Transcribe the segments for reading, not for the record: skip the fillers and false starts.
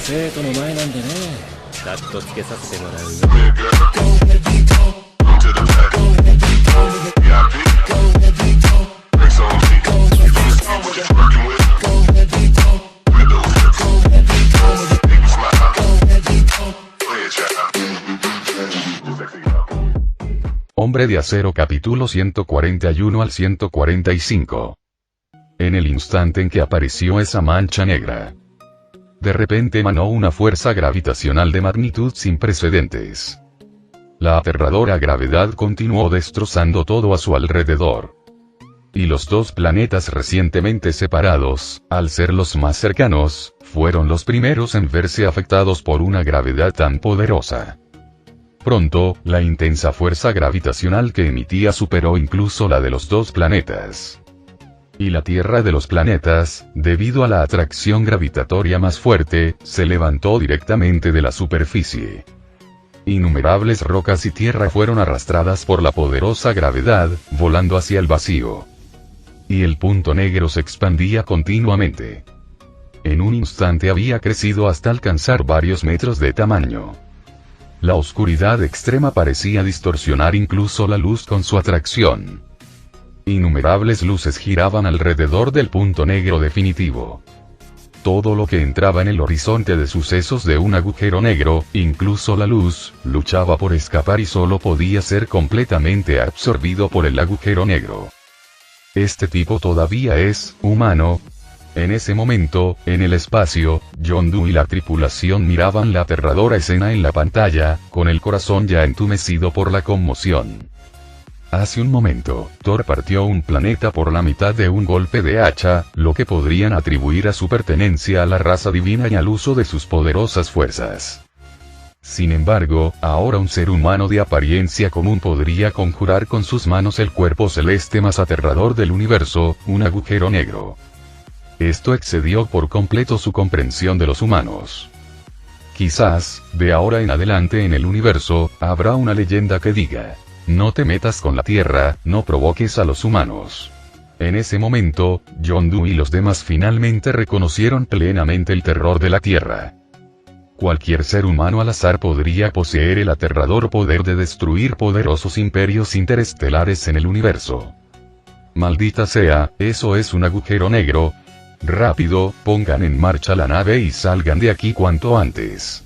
生徒の前なんでね、カットつけさせてもらうよ。Hombre de Acero capítulo 141 al 145. En el instante en que apareció esa mancha negra, de repente emanó una fuerza gravitacional de magnitud sin precedentes. La aterradora gravedad continuó destrozando todo a su alrededor. Y los dos planetas recientemente separados, al ser los más cercanos, fueron los primeros en verse afectados por una gravedad tan poderosa. Pronto, la intensa fuerza gravitacional que emitía superó incluso la de los dos planetas. Y la Tierra de los planetas, debido a la atracción gravitatoria más fuerte, se levantó directamente de la superficie. Innumerables rocas y tierra fueron arrastradas por la poderosa gravedad, volando hacia el vacío. Y el punto negro se expandía continuamente. En un instante había crecido hasta alcanzar varios metros de tamaño. La oscuridad extrema parecía distorsionar incluso la luz con su atracción. Innumerables luces giraban alrededor del punto negro definitivo. Todo lo que entraba en el horizonte de sucesos de un agujero negro, incluso la luz, luchaba por escapar y solo podía ser completamente absorbido por el agujero negro. Este tipo todavía es humano. En ese momento, en el espacio, Yondu y la tripulación miraban la aterradora escena en la pantalla, con el corazón ya entumecido por la conmoción. Hace un momento, Thor partió un planeta por la mitad de un golpe de hacha, lo que podrían atribuir a su pertenencia a la raza divina y al uso de sus poderosas fuerzas. Sin embargo, ahora un ser humano de apariencia común podría conjurar con sus manos el cuerpo celeste más aterrador del universo, un agujero negro. Esto excedió por completo su comprensión de los humanos. Quizás, de ahora en adelante en el universo, habrá una leyenda que diga: no te metas con la Tierra, no provoques a los humanos. En ese momento, Yondu y los demás finalmente reconocieron plenamente el terror de la Tierra. Cualquier ser humano al azar podría poseer el aterrador poder de destruir poderosos imperios interestelares en el universo. Maldita sea, eso es un agujero negro. Rápido, pongan en marcha la nave y salgan de aquí cuanto antes.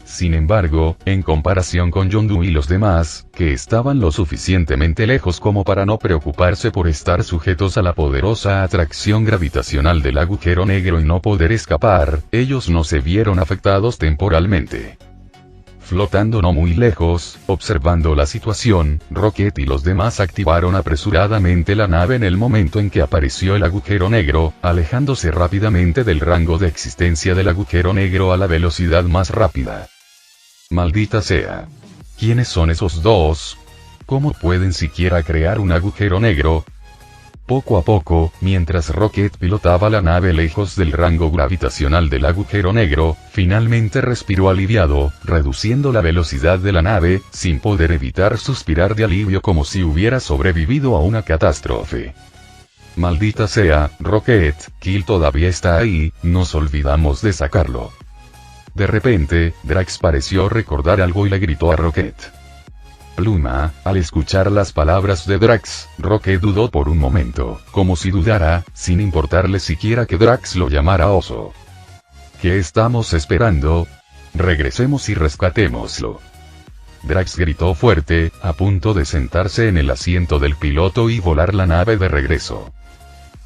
Sin embargo, en comparación con Yondu y los demás, que estaban lo suficientemente lejos como para no preocuparse por estar sujetos a la poderosa atracción gravitacional del agujero negro y no poder escapar, ellos no se vieron afectados temporalmente. Flotando no muy lejos, observando la situación, Rocket y los demás activaron apresuradamente la nave en el momento en que apareció el agujero negro, alejándose rápidamente del rango de existencia del agujero negro a la velocidad más rápida. Maldita sea. ¿Quiénes son esos dos? ¿Cómo pueden siquiera crear un agujero negro? Poco a poco, mientras Rocket pilotaba la nave lejos del rango gravitacional del agujero negro, finalmente respiró aliviado, reduciendo la velocidad de la nave, sin poder evitar suspirar de alivio como si hubiera sobrevivido a una catástrofe. Maldita sea, Rocket, Kill todavía está ahí, nos olvidamos de sacarlo. De repente, Drax pareció recordar algo y le gritó a Rocket. Pluma, al escuchar las palabras de Drax, Rocket dudó por un momento, como si dudara, sin importarle siquiera que Drax lo llamara oso. ¿Qué estamos esperando? Regresemos y rescatémoslo. Drax gritó fuerte, a punto de sentarse en el asiento del piloto y volar la nave de regreso.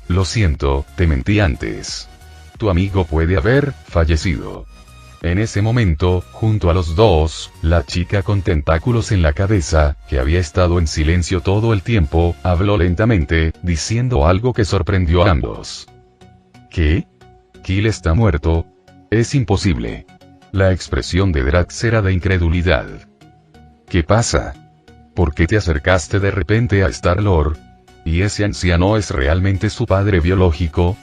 Lo siento, te mentí antes. Tu amigo puede haber fallecido. En ese momento, junto a los dos, la chica con tentáculos en la cabeza, que había estado en silencio todo el tiempo, habló lentamente, diciendo algo que sorprendió a ambos. ¿Qué? ¿Kill está muerto? Es imposible. La expresión de Drax era de incredulidad. ¿Qué pasa? ¿Por qué te acercaste de repente a Star-Lord? ¿Y ese anciano es realmente su padre biológico?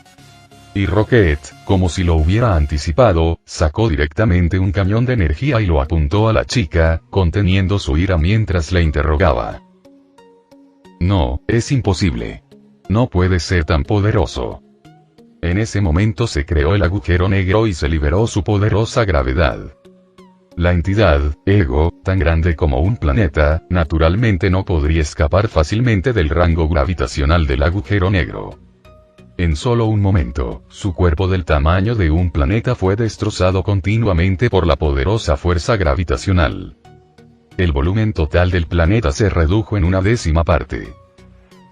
Y Rocket, como si lo hubiera anticipado, sacó directamente un cañón de energía y lo apuntó a la chica, conteniendo su ira mientras la interrogaba. No, es imposible. No puede ser tan poderoso. En ese momento se creó el agujero negro y se liberó su poderosa gravedad. La entidad, Ego, tan grande como un planeta, naturalmente no podría escapar fácilmente del rango gravitacional del agujero negro. En solo un momento, su cuerpo del tamaño de un planeta fue destrozado continuamente por la poderosa fuerza gravitacional. El volumen total del planeta se redujo en una décima parte.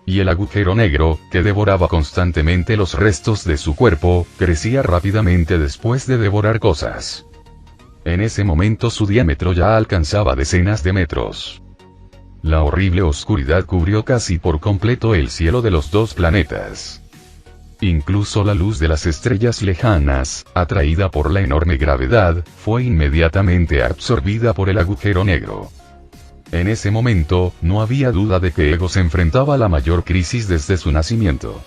Y el agujero negro, que devoraba constantemente los restos de su cuerpo, crecía rápidamente después de devorar cosas. En ese momento su diámetro ya alcanzaba decenas de metros. La horrible oscuridad cubrió casi por completo el cielo de los dos planetas. Incluso la luz de las estrellas lejanas, atraída por la enorme gravedad, fue inmediatamente absorbida por el agujero negro. En ese momento, no había duda de que Ego se enfrentaba a la mayor crisis desde su nacimiento.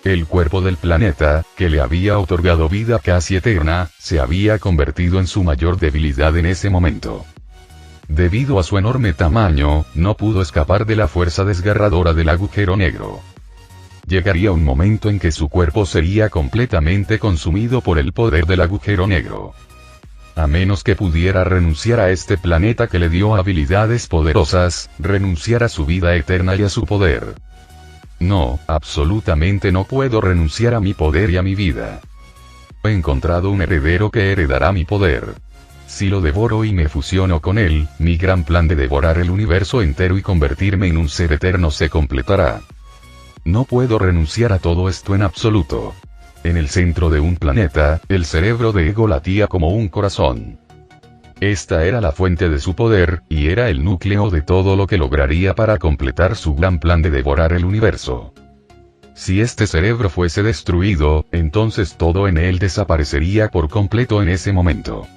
El cuerpo del planeta, que le había otorgado vida casi eterna, se había convertido en su mayor debilidad en ese momento. Debido a su enorme tamaño, no pudo escapar de la fuerza desgarradora del agujero negro. Llegaría un momento en que su cuerpo sería completamente consumido por el poder del agujero negro. A menos que pudiera renunciar a este planeta que le dio habilidades poderosas, renunciar a su vida eterna y a su poder. No, absolutamente no puedo renunciar a mi poder y a mi vida. He encontrado un heredero que heredará mi poder. Si lo devoro y me fusiono con él, mi gran plan de devorar el universo entero y convertirme en un ser eterno se completará. No puedo renunciar a todo esto en absoluto. En el centro de un planeta, el cerebro de Ego latía como un corazón. Esta era la fuente de su poder, y era el núcleo de todo lo que lograría para completar su gran plan de devorar el universo. Si este cerebro fuese destruido, entonces todo en él desaparecería por completo en ese momento.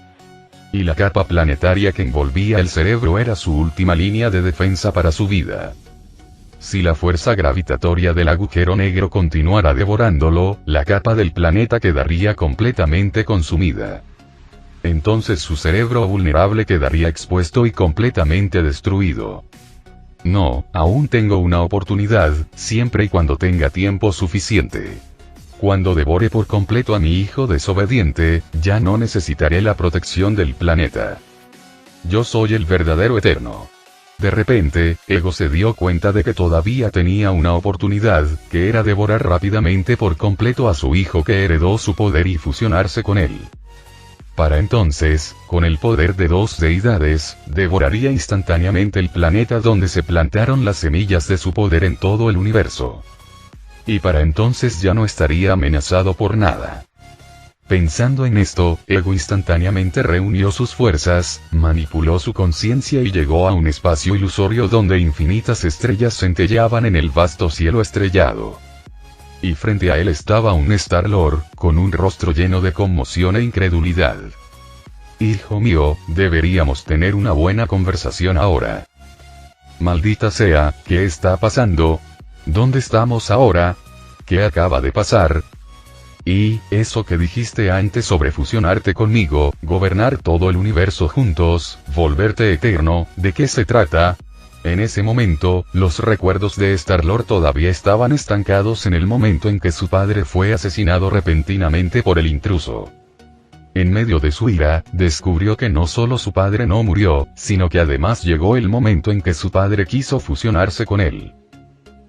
Y la capa planetaria que envolvía el cerebro era su última línea de defensa para su vida. Si la fuerza gravitatoria del agujero negro continuara devorándolo, la capa del planeta quedaría completamente consumida. Entonces su cerebro vulnerable quedaría expuesto y completamente destruido. No, aún tengo una oportunidad, siempre y cuando tenga tiempo suficiente. Cuando devore por completo a mi hijo desobediente, ya no necesitaré la protección del planeta. Yo soy el verdadero eterno. De repente, Ego se dio cuenta de que todavía tenía una oportunidad, que era devorar rápidamente por completo a su hijo que heredó su poder y fusionarse con él. Para entonces, con el poder de dos deidades, devoraría instantáneamente el planeta donde se plantaron las semillas de su poder en todo el universo. Y para entonces ya no estaría amenazado por nada. Pensando en esto, Ego instantáneamente reunió sus fuerzas, manipuló su conciencia y llegó a un espacio ilusorio donde infinitas estrellas centelleaban en el vasto cielo estrellado. Y frente a él estaba un Star-Lord, con un rostro lleno de conmoción e incredulidad. Hijo mío, deberíamos tener una buena conversación ahora. Maldita sea, ¿qué está pasando? ¿Dónde estamos ahora? ¿Qué acaba de pasar? Y, eso que dijiste antes sobre fusionarte conmigo, gobernar todo el universo juntos, volverte eterno, ¿de qué se trata? En ese momento, los recuerdos de Star-Lord todavía estaban estancados en el momento en que su padre fue asesinado repentinamente por el intruso. En medio de su ira, descubrió que no solo su padre no murió, sino que además llegó el momento en que su padre quiso fusionarse con él.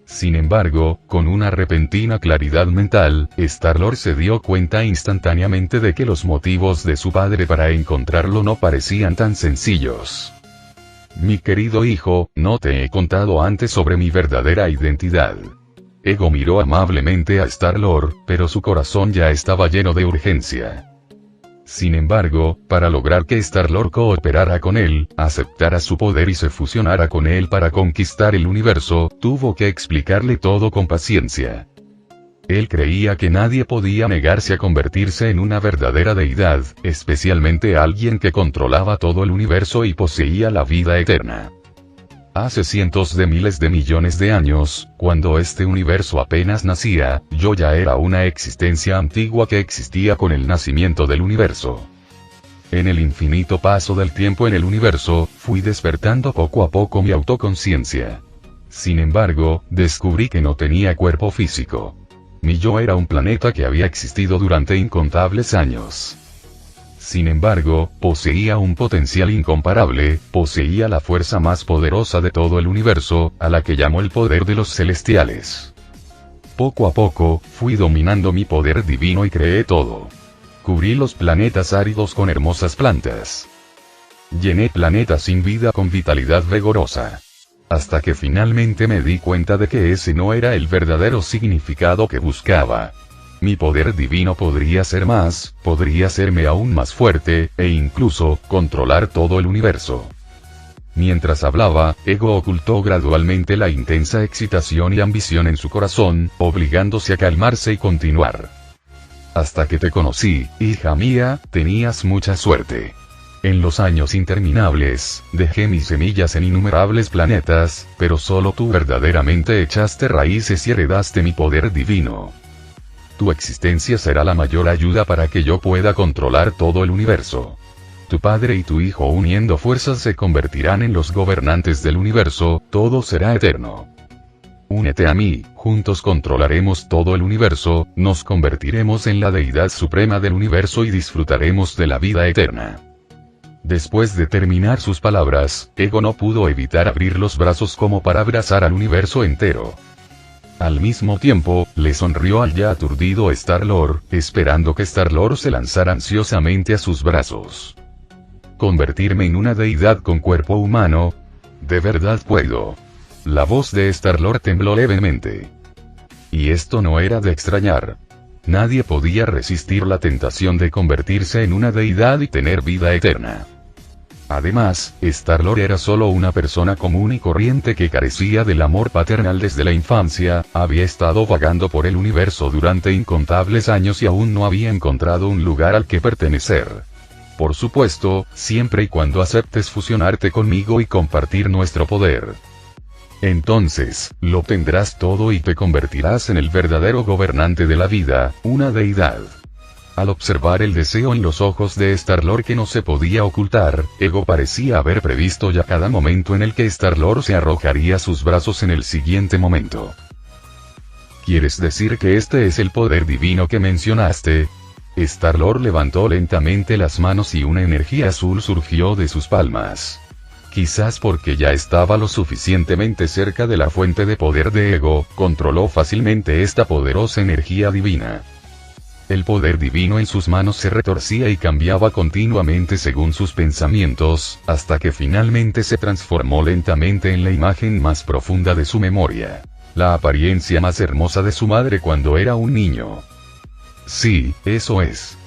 Sin embargo, con una repentina claridad mental, Star-Lord se dio cuenta instantáneamente de que los motivos de su padre para encontrarlo no parecían tan sencillos. Mi querido hijo, no te he contado antes sobre mi verdadera identidad. Ego miró amablemente a Star-Lord, pero su corazón ya estaba lleno de urgencia. Sin embargo, para lograr que Star-Lord cooperara con él, aceptara su poder y se fusionara con él para conquistar el universo, tuvo que explicarle todo con paciencia. Él creía que nadie podía negarse a convertirse en una verdadera deidad, especialmente alguien que controlaba todo el universo y poseía la vida eterna. Hace cientos de miles de millones de años, cuando este universo apenas nacía, yo ya era una existencia antigua que existía con el nacimiento del universo. En el infinito paso del tiempo en el universo, fui despertando poco a poco mi autoconciencia. Sin embargo, descubrí que no tenía cuerpo físico. Mi yo era un planeta que había existido durante incontables años. Sin embargo, poseía un potencial incomparable, poseía la fuerza más poderosa de todo el universo, a la que llamó el poder de los celestiales. Poco a poco, fui dominando mi poder divino y creé todo. Cubrí los planetas áridos con hermosas plantas. Llené planetas sin vida con vitalidad vigorosa. Hasta que finalmente me di cuenta de que ese no era el verdadero significado que buscaba. Mi poder divino podría ser más, podría hacerme aún más fuerte, e incluso, controlar todo el universo. Mientras hablaba, Ego ocultó gradualmente la intensa excitación y ambición en su corazón, obligándose a calmarse y continuar. Hasta que te conocí, hija mía, tenías mucha suerte. En los años interminables, dejé mis semillas en innumerables planetas, pero solo tú verdaderamente echaste raíces y heredaste mi poder divino. Tu existencia será la mayor ayuda para que yo pueda controlar todo el universo. Tu padre y tu hijo uniendo fuerzas se convertirán en los gobernantes del universo, todo será eterno. Únete a mí, juntos controlaremos todo el universo, nos convertiremos en la deidad suprema del universo y disfrutaremos de la vida eterna. Después de terminar sus palabras, Ego no pudo evitar abrir los brazos como para abrazar al universo entero. Al mismo tiempo, le sonrió al ya aturdido Star-Lord, esperando que Star-Lord se lanzara ansiosamente a sus brazos. ¿Convertirme en una deidad con cuerpo humano? ¿De verdad puedo? La voz de Star-Lord tembló levemente. Y esto no era de extrañar. Nadie podía resistir la tentación de convertirse en una deidad y tener vida eterna. Además, Star-Lord era solo una persona común y corriente que carecía del amor paternal desde la infancia, había estado vagando por el universo durante incontables años y aún no había encontrado un lugar al que pertenecer. Por supuesto, siempre y cuando aceptes fusionarte conmigo y compartir nuestro poder. Entonces, lo tendrás todo y te convertirás en el verdadero gobernante de la vida, una deidad. Al observar el deseo en los ojos de Star-Lord que no se podía ocultar, Ego parecía haber previsto ya cada momento en el que Star-Lord se arrojaría a sus brazos en el siguiente momento. ¿Quieres decir que este es el poder divino que mencionaste? Star-Lord levantó lentamente las manos y una energía azul surgió de sus palmas. Quizás porque ya estaba lo suficientemente cerca de la fuente de poder de Ego, controló fácilmente esta poderosa energía divina. El poder divino en sus manos se retorcía y cambiaba continuamente según sus pensamientos, hasta que finalmente se transformó lentamente en la imagen más profunda de su memoria. La apariencia más hermosa de su madre cuando era un niño. Sí, eso es.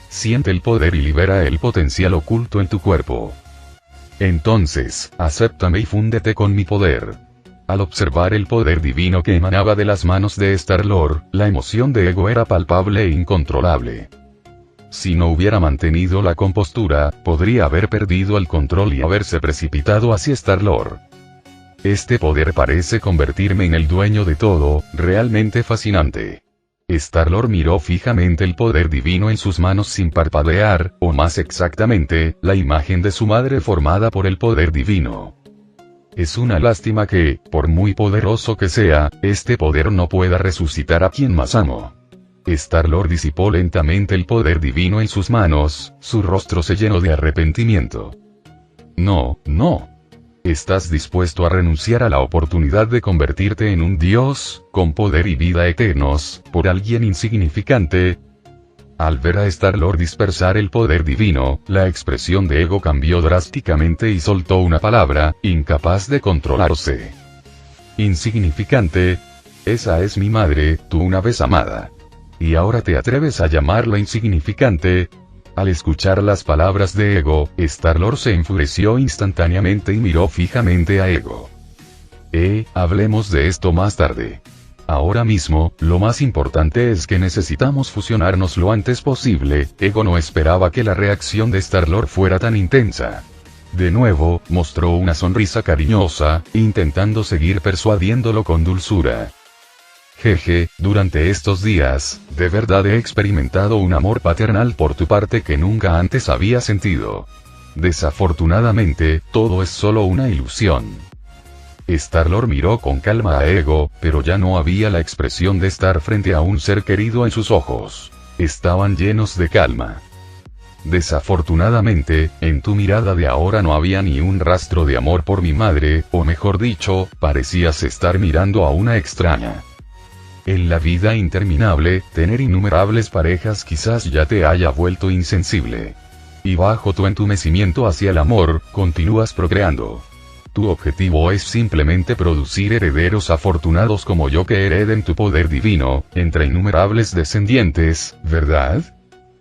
Siente el poder y libera el potencial oculto en tu cuerpo. Entonces, acéptame y fúndete con mi poder. Al observar el poder divino que emanaba de las manos de Star-Lord, la emoción de Ego era palpable e incontrolable. Si no hubiera mantenido la compostura, podría haber perdido el control y haberse precipitado hacia Star-Lord. Este poder parece convertirme en el dueño de todo, realmente fascinante. Star-Lord miró fijamente el poder divino en sus manos sin parpadear, o más exactamente, la imagen de su madre formada por el poder divino. Es una lástima que, por muy poderoso que sea, este poder no pueda resucitar a quien más amo. Star-Lord disipó lentamente el poder divino en sus manos, su rostro se llenó de arrepentimiento. No, no. ¿Estás dispuesto a renunciar a la oportunidad de convertirte en un dios, con poder y vida eternos, por alguien insignificante? Al ver a Star-Lord dispersar el poder divino, la expresión de Ego cambió drásticamente y soltó una palabra, incapaz de controlarse. ¿Insignificante? Esa es mi madre, tú una vez amada. ¿Y ahora te atreves a llamarla insignificante? Al escuchar las palabras de Ego, Star-Lord se enfureció instantáneamente y miró fijamente a Ego. Hablemos de esto más tarde. Ahora mismo, lo más importante es que necesitamos fusionarnos lo antes posible. Ego no esperaba que la reacción de Star-Lord fuera tan intensa. De nuevo, mostró una sonrisa cariñosa, intentando seguir persuadiéndolo con dulzura. Jeje, durante estos días, de verdad he experimentado un amor paternal por tu parte que nunca antes había sentido. Desafortunadamente, todo es solo una ilusión. Star-Lord miró con calma a Ego, pero ya no había la expresión de estar frente a un ser querido en sus ojos. Estaban llenos de calma. Desafortunadamente, en tu mirada de ahora no había ni un rastro de amor por mi madre, o mejor dicho, parecías estar mirando a una extraña. En la vida interminable, tener innumerables parejas quizás ya te haya vuelto insensible. Y bajo tu entumecimiento hacia el amor, continúas procreando. Tu objetivo es simplemente producir herederos afortunados como yo que hereden tu poder divino, entre innumerables descendientes, ¿verdad?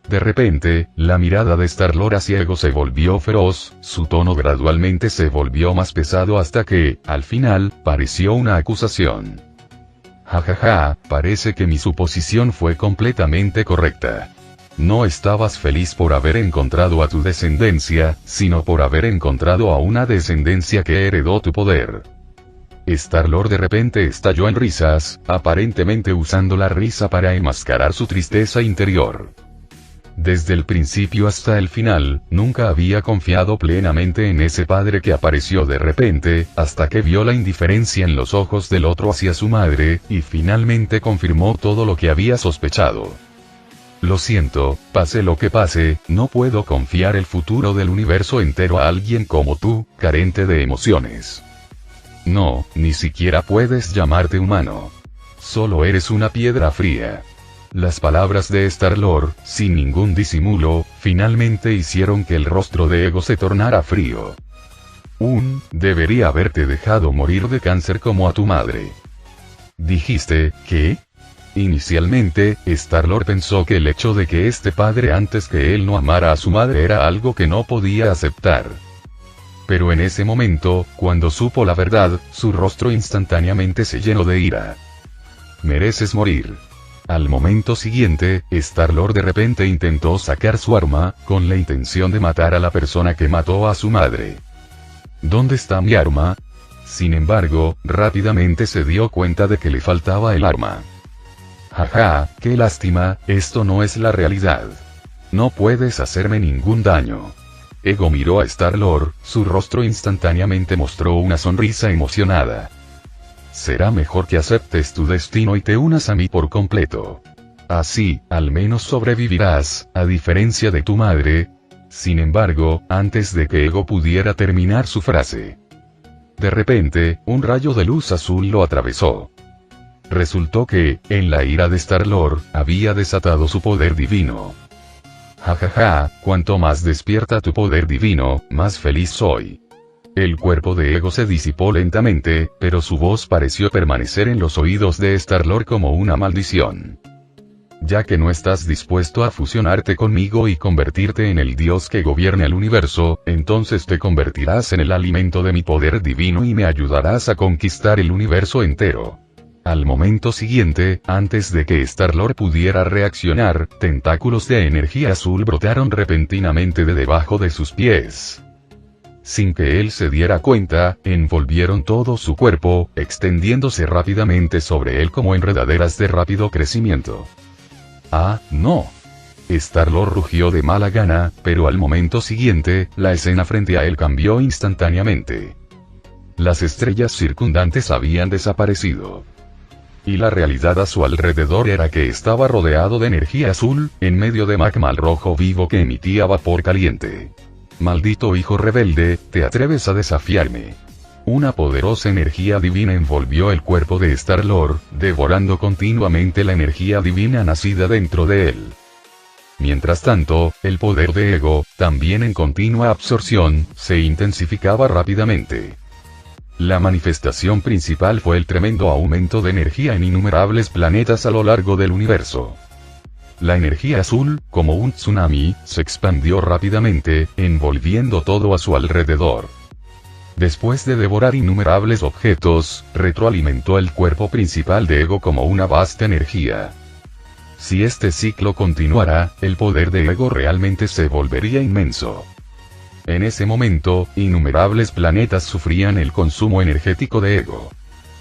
De repente, la mirada de Star-Lord hacia Ego se volvió feroz, su tono gradualmente se volvió más pesado hasta que, al final, pareció una acusación. Jajaja, parece que mi suposición fue completamente correcta. No estabas feliz por haber encontrado a tu descendencia, sino por haber encontrado a una descendencia que heredó tu poder. Star-Lord de repente estalló en risas, aparentemente usando la risa para enmascarar su tristeza interior. Desde el principio hasta el final, nunca había confiado plenamente en ese padre que apareció de repente, hasta que vio la indiferencia en los ojos del otro hacia su madre, y finalmente confirmó todo lo que había sospechado. Lo siento, pase lo que pase, no puedo confiar el futuro del universo entero a alguien como tú, carente de emociones. No, ni siquiera puedes llamarte humano. Solo eres una piedra fría. Las palabras de Star-Lord, sin ningún disimulo, finalmente hicieron que el rostro de Ego se tornara frío. Debería haberte dejado morir de cáncer como a tu madre. ¿Dijiste, qué? Inicialmente, Star-Lord pensó que el hecho de que este padre antes que él no amara a su madre era algo que no podía aceptar. Pero en ese momento, cuando supo la verdad, su rostro instantáneamente se llenó de ira. Mereces morir. Al momento siguiente, Star-Lord de repente intentó sacar su arma, con la intención de matar a la persona que mató a su madre. ¿Dónde está mi arma? Sin embargo, rápidamente se dio cuenta de que le faltaba el arma. Jaja, qué lástima, esto no es la realidad. No puedes hacerme ningún daño. Ego miró a Star-Lord, su rostro instantáneamente mostró una sonrisa emocionada. Será mejor que aceptes tu destino y te unas a mí por completo. Así, al menos sobrevivirás, a diferencia de tu madre. Sin embargo, antes de que Ego pudiera terminar su frase, de repente, un rayo de luz azul lo atravesó. Resultó que, en la ira de Star-Lord, había desatado su poder divino. Jajaja, cuanto más despierta tu poder divino, más feliz soy. El cuerpo de Ego se disipó lentamente, pero su voz pareció permanecer en los oídos de Star-Lord como una maldición. Ya que no estás dispuesto a fusionarte conmigo y convertirte en el dios que gobierne el universo, entonces te convertirás en el alimento de mi poder divino y me ayudarás a conquistar el universo entero. Al momento siguiente, antes de que Star-Lord pudiera reaccionar, tentáculos de energía azul brotaron repentinamente de debajo de sus pies. Sin que él se diera cuenta, envolvieron todo su cuerpo, extendiéndose rápidamente sobre él como enredaderas de rápido crecimiento. ¡Ah, no! Star-Lord rugió de mala gana, pero al momento siguiente, la escena frente a él cambió instantáneamente. Las estrellas circundantes habían desaparecido. Y la realidad a su alrededor era que estaba rodeado de energía azul, en medio de magma al rojo vivo que emitía vapor caliente. Maldito hijo rebelde, ¿te atreves a desafiarme? Una poderosa energía divina envolvió el cuerpo de Star-Lord, devorando continuamente la energía divina nacida dentro de él. Mientras tanto, el poder de Ego, también en continua absorción, se intensificaba rápidamente. La manifestación principal fue el tremendo aumento de energía en innumerables planetas a lo largo del universo. La energía azul, como un tsunami, se expandió rápidamente, envolviendo todo a su alrededor. Después de devorar innumerables objetos, retroalimentó el cuerpo principal de Ego como una vasta energía. Si este ciclo continuara, el poder de Ego realmente se volvería inmenso. En ese momento, innumerables planetas sufrían el consumo energético de Ego.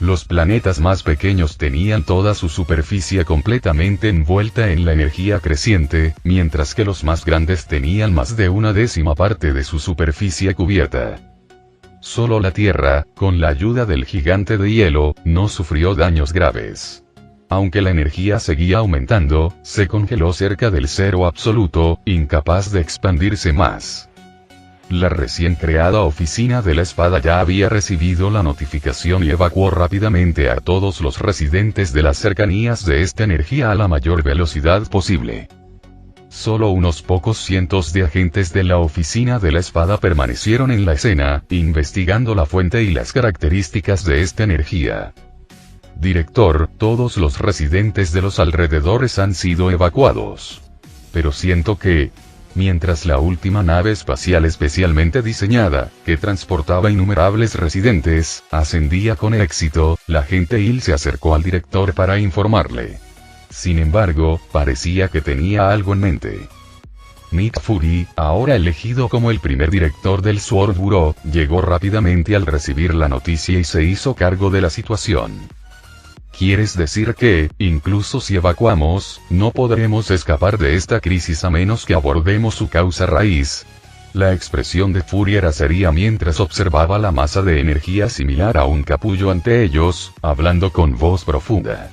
Los planetas más pequeños tenían toda su superficie completamente envuelta en la energía creciente, mientras que los más grandes tenían más de una décima parte de su superficie cubierta. Solo la Tierra, con la ayuda del gigante de hielo, no sufrió daños graves. Aunque la energía seguía aumentando, se congeló cerca del cero absoluto, incapaz de expandirse más. La recién creada oficina de la espada ya había recibido la notificación y evacuó rápidamente a todos los residentes de las cercanías de esta energía a la mayor velocidad posible. Solo unos pocos cientos de agentes de la oficina de la espada permanecieron en la escena, investigando la fuente y las características de esta energía. Director, todos los residentes de los alrededores han sido evacuados. Pero siento que, mientras la última nave espacial especialmente diseñada, que transportaba innumerables residentes, ascendía con éxito, la agente Hill se acercó al director para informarle. Sin embargo, parecía que tenía algo en mente. Nick Fury, ahora elegido como el primer director del Sword Bureau, llegó rápidamente al recibir la noticia y se hizo cargo de la situación. ¿Quieres decir que, incluso si evacuamos, no podremos escapar de esta crisis a menos que abordemos su causa raíz? La expresión de Fury era seria mientras observaba la masa de energía similar a un capullo ante ellos, hablando con voz profunda.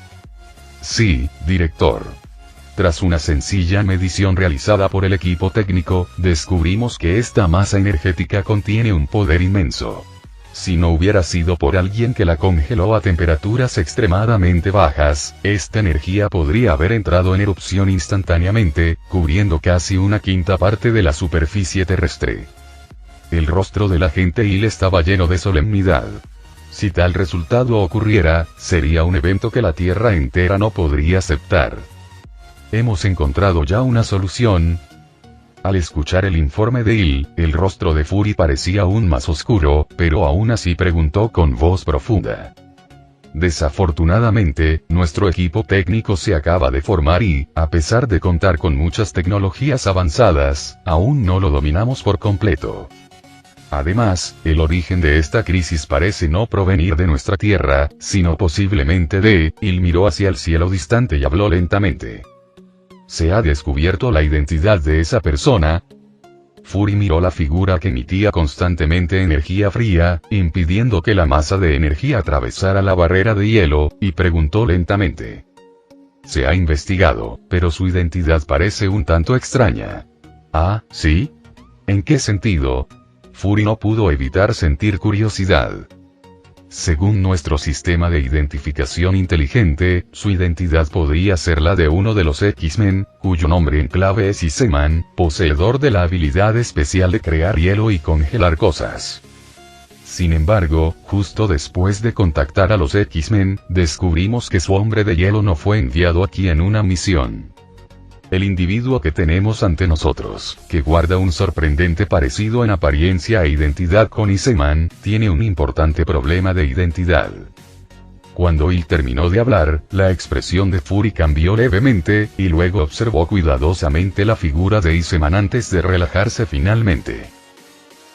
Sí, director. Tras una sencilla medición realizada por el equipo técnico, descubrimos que esta masa energética contiene un poder inmenso. Si no hubiera sido por alguien que la congeló a temperaturas extremadamente bajas, esta energía podría haber entrado en erupción instantáneamente, cubriendo casi una quinta parte de la superficie terrestre. El rostro del agente Hill estaba lleno de solemnidad. Si tal resultado ocurriera, sería un evento que la Tierra entera no podría aceptar. Hemos encontrado ya una solución. Al escuchar el informe de Hill, el rostro de Fury parecía aún más oscuro, pero aún así preguntó con voz profunda. Desafortunadamente, nuestro equipo técnico se acaba de formar y, a pesar de contar con muchas tecnologías avanzadas, aún no lo dominamos por completo. Además, el origen de esta crisis parece no provenir de nuestra Tierra, sino posiblemente de... Hill miró hacia el cielo distante y habló lentamente. ¿Se ha descubierto la identidad de esa persona? Fury miró la figura que emitía constantemente energía fría, impidiendo que la masa de energía atravesara la barrera de hielo, y preguntó lentamente. Se ha investigado, pero su identidad parece un tanto extraña. ¿Ah, sí? ¿En qué sentido? Fury no pudo evitar sentir curiosidad. Según nuestro sistema de identificación inteligente, su identidad podría ser la de uno de los X-Men, cuyo nombre en clave es Iceman, poseedor de la habilidad especial de crear hielo y congelar cosas. Sin embargo, justo después de contactar a los X-Men, descubrimos que su hombre de hielo no fue enviado aquí en una misión. El individuo que tenemos ante nosotros, que guarda un sorprendente parecido en apariencia e identidad con Iceman, tiene un importante problema de identidad. Cuando Hill terminó de hablar, la expresión de Fury cambió levemente, y luego observó cuidadosamente la figura de Iceman antes de relajarse finalmente.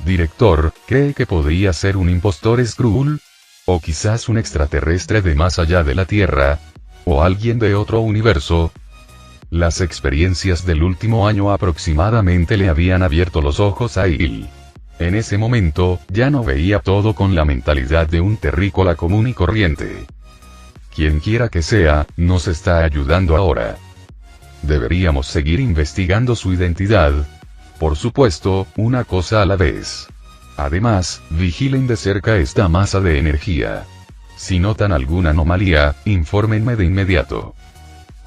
Director, ¿cree que podría ser un impostor Skrull? ¿O quizás un extraterrestre de más allá de la Tierra? ¿O alguien de otro universo? Las experiencias del último año aproximadamente le habían abierto los ojos a Hill. En ese momento, ya no veía todo con la mentalidad de un terrícola común y corriente. Quienquiera que sea, nos está ayudando ahora. ¿Deberíamos seguir investigando su identidad? Por supuesto, una cosa a la vez. Además, vigilen de cerca esta masa de energía. Si notan alguna anomalía, infórmenme de inmediato.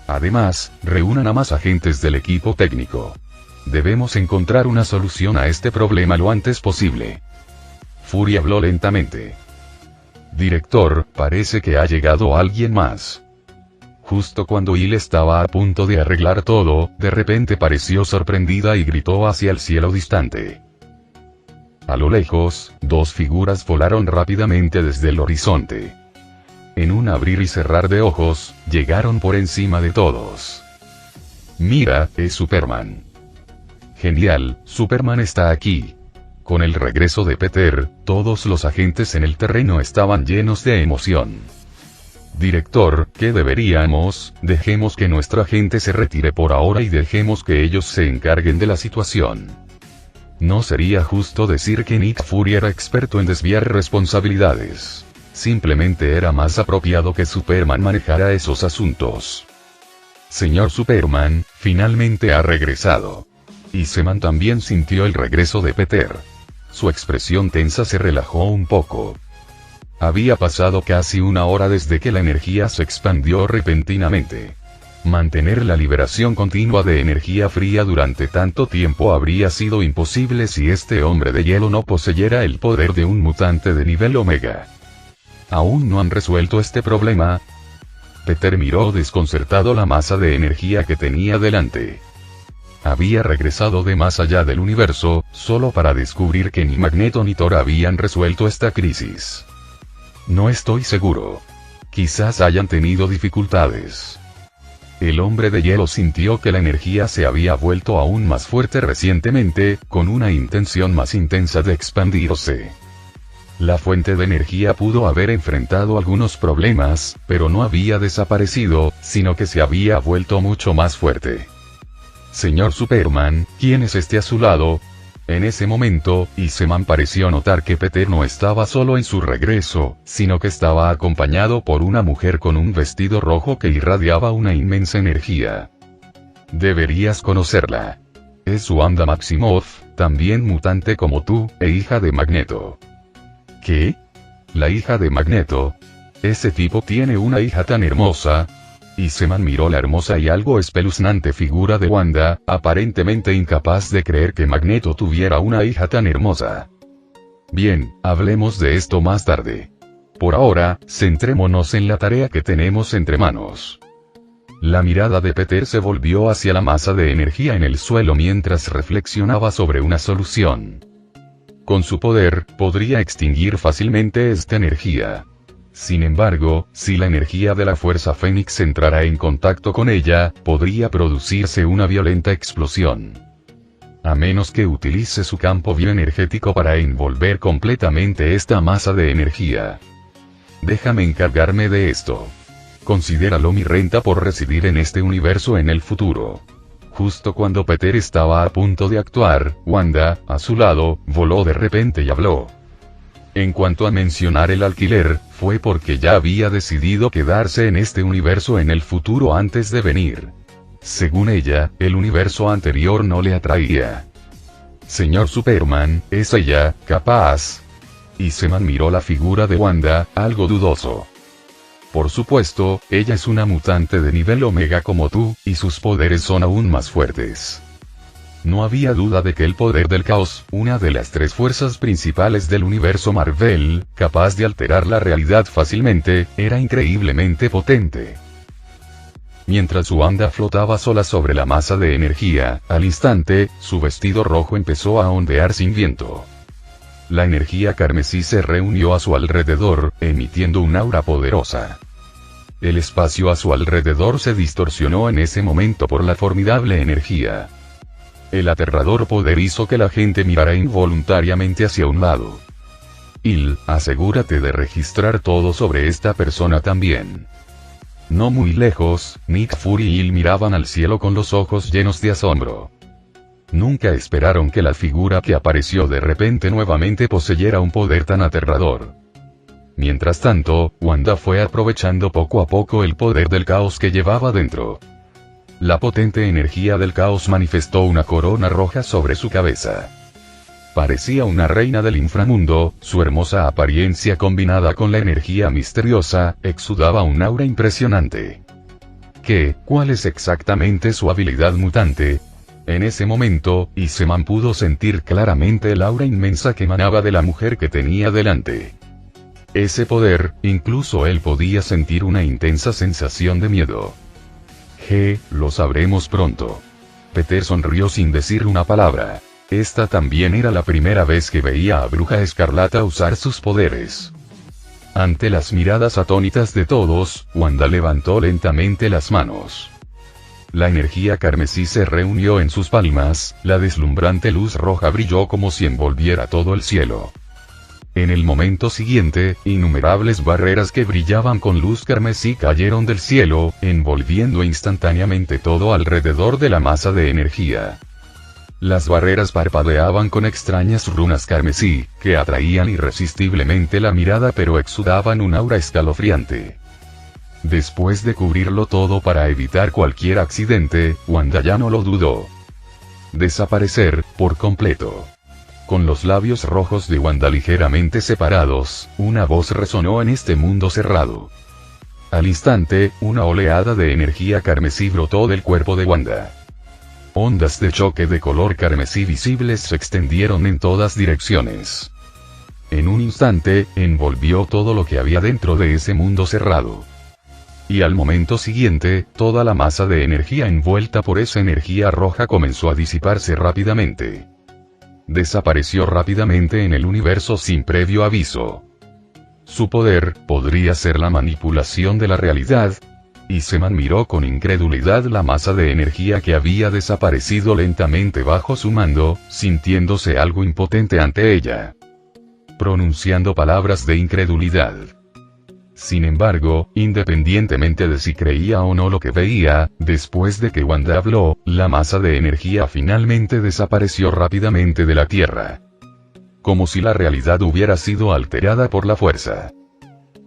Además, reúnan a más agentes del equipo técnico. Debemos encontrar una solución a este problema lo antes posible. Fury habló lentamente. Director, parece que ha llegado alguien más. Justo cuando Hill estaba a punto de arreglar todo, de repente pareció sorprendida y gritó hacia el cielo distante. A lo lejos, dos figuras volaron rápidamente desde el horizonte. En un abrir y cerrar de ojos, llegaron por encima de todos. Mira, es Superman. Genial, Superman está aquí. Con el regreso de Peter, todos los agentes en el terreno estaban llenos de emoción. Director, ¿qué deberíamos? Dejemos que nuestro agente se retire por ahora y dejemos que ellos se encarguen de la situación. No sería justo decir que Nick Fury era experto en desviar responsabilidades. Simplemente era más apropiado que Superman manejara esos asuntos. Señor Superman, finalmente ha regresado. Iseman también sintió el regreso de Peter. Su expresión tensa se relajó un poco. Había pasado casi una hora desde que la energía se expandió repentinamente. Mantener la liberación continua de energía fría durante tanto tiempo habría sido imposible si este hombre de hielo no poseyera el poder de un mutante de nivel Omega. ¿Aún no han resuelto este problema? Peter miró desconcertado la masa de energía que tenía delante. Había regresado de más allá del universo, solo para descubrir que ni Magneto ni Thor habían resuelto esta crisis. No estoy seguro. Quizás hayan tenido dificultades. El hombre de hielo sintió que la energía se había vuelto aún más fuerte recientemente, con una intención más intensa de expandirse. La fuente de energía pudo haber enfrentado algunos problemas, pero no había desaparecido, sino que se había vuelto mucho más fuerte. Señor Superman, ¿quién es este a su lado? En ese momento, Iseman pareció notar que Peter no estaba solo en su regreso, sino que estaba acompañado por una mujer con un vestido rojo que irradiaba una inmensa energía. Deberías conocerla. Es Wanda Maximoff, también mutante como tú, e hija de Magneto. ¿Qué? ¿La hija de Magneto? ¿Ese tipo tiene una hija tan hermosa? Iseman miró la hermosa y algo espeluznante figura de Wanda, aparentemente incapaz de creer que Magneto tuviera una hija tan hermosa. Bien, hablemos de esto más tarde. Por ahora, centrémonos en la tarea que tenemos entre manos. La mirada de Peter se volvió hacia la masa de energía en el suelo mientras reflexionaba sobre una solución. Con su poder, podría extinguir fácilmente esta energía. Sin embargo, si la energía de la Fuerza Fénix entrara en contacto con ella, podría producirse una violenta explosión. A menos que utilice su campo bioenergético para envolver completamente esta masa de energía. Déjame encargarme de esto. Considéralo mi renta por residir en este universo en el futuro. Justo cuando Peter estaba a punto de actuar, Wanda, a su lado, voló de repente y habló. En cuanto a mencionar el alquiler, fue porque ya había decidido quedarse en este universo en el futuro antes de venir. Según ella, el universo anterior no le atraía. Señor Superman, ¿es ella capaz? Iseman miró la figura de Wanda, algo dudoso. Por supuesto, ella es una mutante de nivel Omega como tú, y sus poderes son aún más fuertes. No había duda de que el poder del caos, una de las tres fuerzas principales del universo Marvel, capaz de alterar la realidad fácilmente, era increíblemente potente. Mientras Wanda flotaba sola sobre la masa de energía, al instante, su vestido rojo empezó a ondear sin viento. La energía carmesí se reunió a su alrededor, emitiendo un aura poderosa. El espacio a su alrededor se distorsionó en ese momento por la formidable energía. El aterrador poder hizo que la gente mirara involuntariamente hacia un lado. Asegúrate de registrar todo sobre esta persona también. No muy lejos, Nick Fury y Hill miraban al cielo con los ojos llenos de asombro. Nunca esperaron que la figura que apareció de repente nuevamente poseyera un poder tan aterrador. Mientras tanto, Wanda fue aprovechando poco a poco el poder del caos que llevaba dentro. La potente energía del caos manifestó una corona roja sobre su cabeza. Parecía una reina del inframundo, su hermosa apariencia combinada con la energía misteriosa, exudaba un aura impresionante. ¿Cuál es exactamente su habilidad mutante? En ese momento, Iseman pudo sentir claramente el aura inmensa que emanaba de la mujer que tenía delante. Ese poder, incluso él podía sentir una intensa sensación de miedo. Lo sabremos pronto. Peter sonrió sin decir una palabra. Esta también era la primera vez que veía a Bruja Escarlata usar sus poderes. Ante las miradas atónitas de todos, Wanda levantó lentamente las manos. La energía carmesí se reunió en sus palmas, la deslumbrante luz roja brilló como si envolviera todo el cielo. En el momento siguiente, innumerables barreras que brillaban con luz carmesí cayeron del cielo, envolviendo instantáneamente todo alrededor de la masa de energía. las barreras parpadeaban con extrañas runas carmesí, que atraían irresistiblemente la mirada pero exudaban un aura escalofriante. Después de cubrirlo todo para evitar cualquier accidente, Wanda ya no lo dudó. Desaparecer, por completo. Con los labios rojos de Wanda ligeramente separados, una voz resonó en este mundo cerrado. Al instante, una oleada de energía carmesí brotó del cuerpo de Wanda. Ondas de choque de color carmesí visibles se extendieron en todas direcciones. En un instante, envolvió todo lo que había dentro de ese mundo cerrado. Y al momento siguiente, toda la masa de energía envuelta por esa energía roja comenzó a disiparse rápidamente. Desapareció rápidamente en el universo sin previo aviso. Su poder podría ser la manipulación de la realidad. Y Seman miró con incredulidad la masa de energía que había desaparecido lentamente bajo su mando, sintiéndose algo impotente ante ella. Pronunciando palabras de incredulidad. Sin embargo, independientemente de si creía o no lo que veía, después de que Wanda habló, la masa de energía finalmente desapareció rápidamente de la Tierra. Como si la realidad hubiera sido alterada por la fuerza.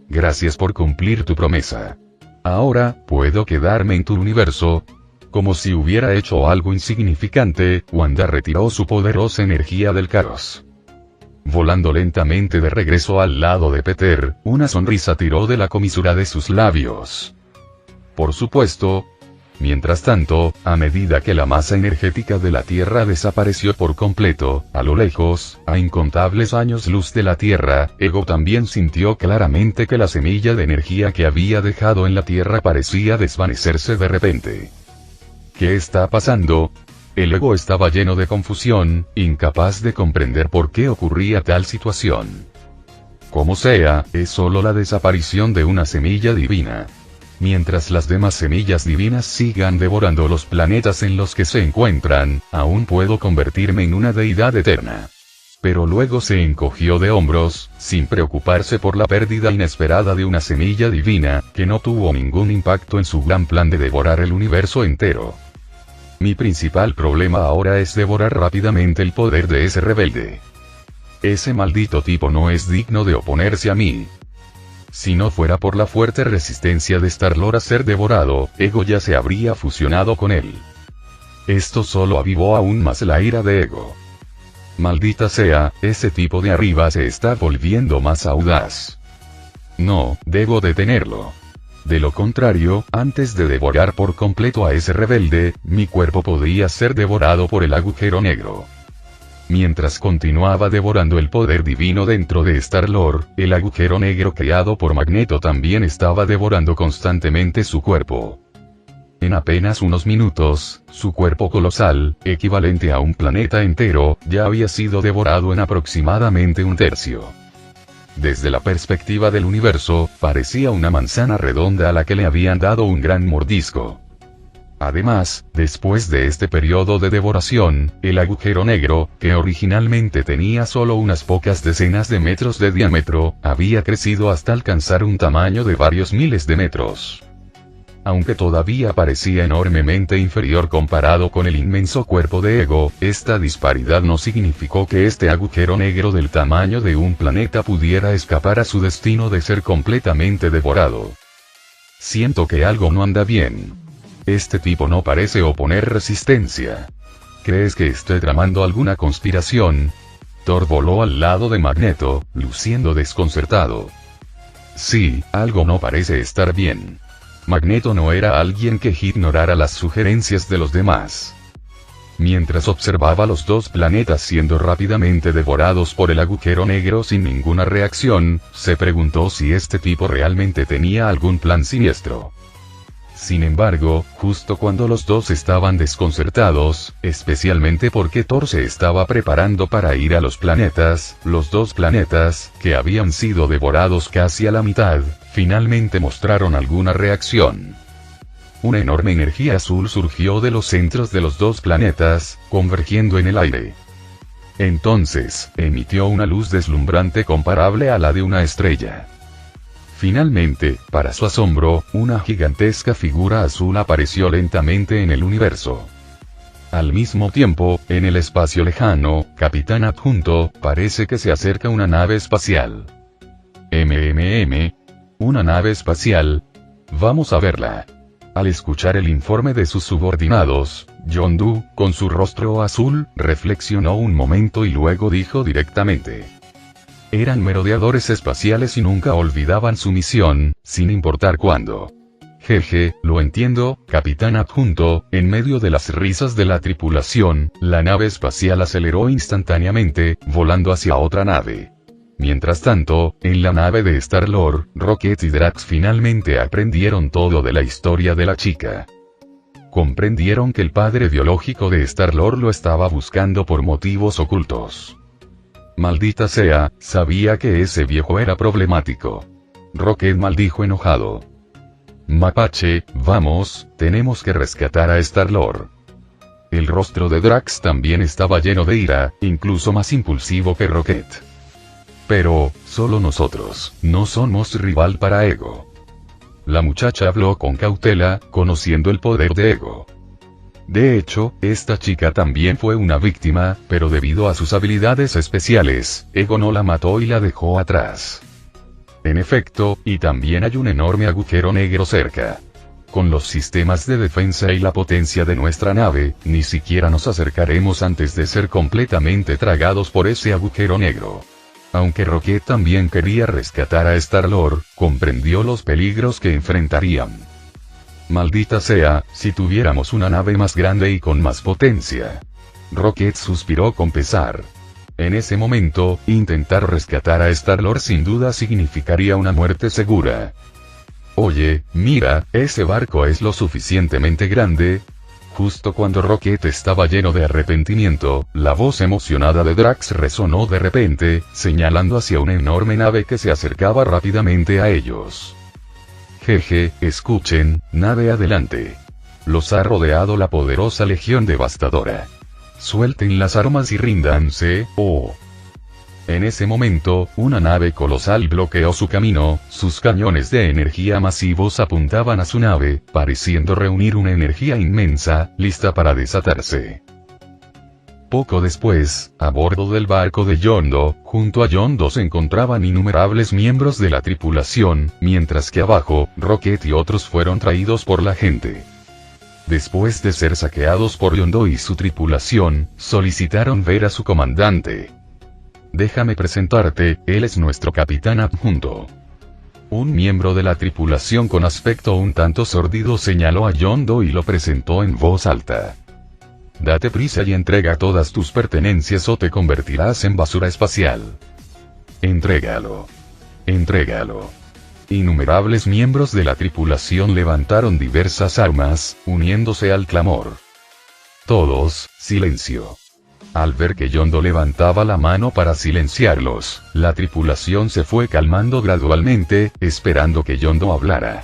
Gracias por cumplir tu promesa. Ahora, ¿puedo quedarme en tu universo? Como si hubiera hecho algo insignificante, Wanda retiró su poderosa energía del caos. Volando lentamente de regreso al lado de Peter, una sonrisa tiró de la comisura de sus labios. Por supuesto. Mientras tanto, a medida que la masa energética de la Tierra desapareció por completo, a lo lejos, a incontables años luz de la Tierra, Ego también sintió claramente que la semilla de energía que había dejado en la Tierra parecía desvanecerse de repente. ¿Qué está pasando? El Ego estaba lleno de confusión, incapaz de comprender por qué ocurría tal situación. Como sea, es solo la desaparición de una semilla divina. Mientras las demás semillas divinas sigan devorando los planetas en los que se encuentran, aún puedo convertirme en una deidad eterna. Pero luego se encogió de hombros, sin preocuparse por la pérdida inesperada de una semilla divina, que no tuvo ningún impacto en su gran plan de devorar el universo entero. Mi principal problema ahora es devorar rápidamente el poder de ese rebelde. Ese maldito tipo no es digno de oponerse a mí. Si no fuera por la fuerte resistencia de Star-Lord a ser devorado, Ego ya se habría fusionado con él. Esto solo avivó aún más la ira de Ego. Maldita sea, ese tipo de arriba se está volviendo más audaz. No, debo detenerlo. De lo contrario, antes de devorar por completo a ese rebelde, mi cuerpo podría ser devorado por el agujero negro. Mientras continuaba devorando el poder divino dentro de Star-Lord, el agujero negro creado por Magneto también estaba devorando constantemente su cuerpo. En apenas unos minutos, su cuerpo colosal, equivalente a un planeta entero, ya había sido devorado en aproximadamente un tercio. Desde la perspectiva del universo, parecía una manzana redonda a la que le habían dado un gran mordisco. Además, después de este periodo de devoración, el agujero negro, que originalmente tenía solo unas pocas decenas de metros de diámetro, había crecido hasta alcanzar un tamaño de varios miles de metros. Aunque todavía parecía enormemente inferior comparado con el inmenso cuerpo de Ego, esta disparidad no significó que este agujero negro del tamaño de un planeta pudiera escapar a su destino de ser completamente devorado. Siento que algo no anda bien. Este tipo no parece oponer resistencia. ¿Crees que esté tramando alguna conspiración? Thor voló al lado de Magneto, luciendo desconcertado. Sí, algo no parece estar bien. Magneto no era alguien que ignorara las sugerencias de los demás. Mientras observaba los dos planetas siendo rápidamente devorados por el agujero negro sin ninguna reacción, se preguntó si este tipo realmente tenía algún plan siniestro. Sin embargo, justo cuando los dos estaban desconcertados, especialmente porque Thor se estaba preparando para ir a los dos planetas, que habían sido devorados casi a la mitad, finalmente mostraron alguna reacción. Una enorme energía azul surgió de los centros de los dos planetas, convergiendo en el aire. Entonces, emitió una luz deslumbrante comparable a la de una estrella. Finalmente, para su asombro, una gigantesca figura azul apareció lentamente en el universo. Al mismo tiempo, en el espacio lejano, Capitán Adjunto, parece que se acerca una nave espacial. ¿Una nave espacial? Vamos a verla. Al escuchar el informe de sus subordinados, Yondu, con su rostro azul, reflexionó un momento y luego dijo directamente. Eran merodeadores espaciales y nunca olvidaban su misión, sin importar cuándo. Jeje, lo entiendo, Capitán Adjunto. En medio de las risas de la tripulación, la nave espacial aceleró instantáneamente, volando hacia otra nave. Mientras tanto, en la nave de Star-Lord, Rocket y Drax finalmente aprendieron todo de la historia de la chica. Comprendieron que el padre biológico de Star-Lord lo estaba buscando por motivos ocultos. Maldita sea, sabía que ese viejo era problemático. Rocket maldijo enojado. Mapache, vamos, tenemos que rescatar a Star-Lord. El rostro de Drax también estaba lleno de ira, incluso más impulsivo que Rocket. Pero, solo nosotros, no somos rival para Ego. La muchacha habló con cautela, conociendo el poder de Ego. De hecho, esta chica también fue una víctima, pero debido a sus habilidades especiales, Ego no la mató y la dejó atrás. En efecto, y también hay un enorme agujero negro cerca. Con los sistemas de defensa y la potencia de nuestra nave, ni siquiera nos acercaremos antes de ser completamente tragados por ese agujero negro. Aunque Rocket también quería rescatar a Star-Lord, comprendió los peligros que enfrentarían. Maldita sea, si tuviéramos una nave más grande y con más potencia. Rocket suspiró con pesar. En ese momento, intentar rescatar a Star-Lord sin duda significaría una muerte segura. Oye, mira, ese barco es lo suficientemente grande. Justo cuando Rocket estaba lleno de arrepentimiento, la voz emocionada de Drax resonó de repente, señalando hacia una enorme nave que se acercaba rápidamente a ellos. Jeje, escuchen, nave adelante. Los ha rodeado la poderosa legión devastadora. Suelten las armas y ríndanse, oh. En ese momento, una nave colosal bloqueó su camino, sus cañones de energía masivos apuntaban a su nave, pareciendo reunir una energía inmensa, lista para desatarse. Poco después, a bordo del barco de Yondu, junto a Yondu se encontraban innumerables miembros de la tripulación, mientras que abajo, Rocket y otros fueron traídos por la gente. Después de ser saqueados por Yondu y su tripulación, solicitaron ver a su comandante. Déjame presentarte, él es nuestro capitán adjunto. Un miembro de la tripulación con aspecto un tanto sórdido señaló a Yondu y lo presentó en voz alta. Date prisa y entrega todas tus pertenencias o te convertirás en basura espacial. Entrégalo. Entrégalo. Innumerables miembros de la tripulación levantaron diversas armas, uniéndose al clamor. Todos, silencio. Al ver que Yondu levantaba la mano para silenciarlos, la tripulación se fue calmando gradualmente, esperando que Yondu hablara.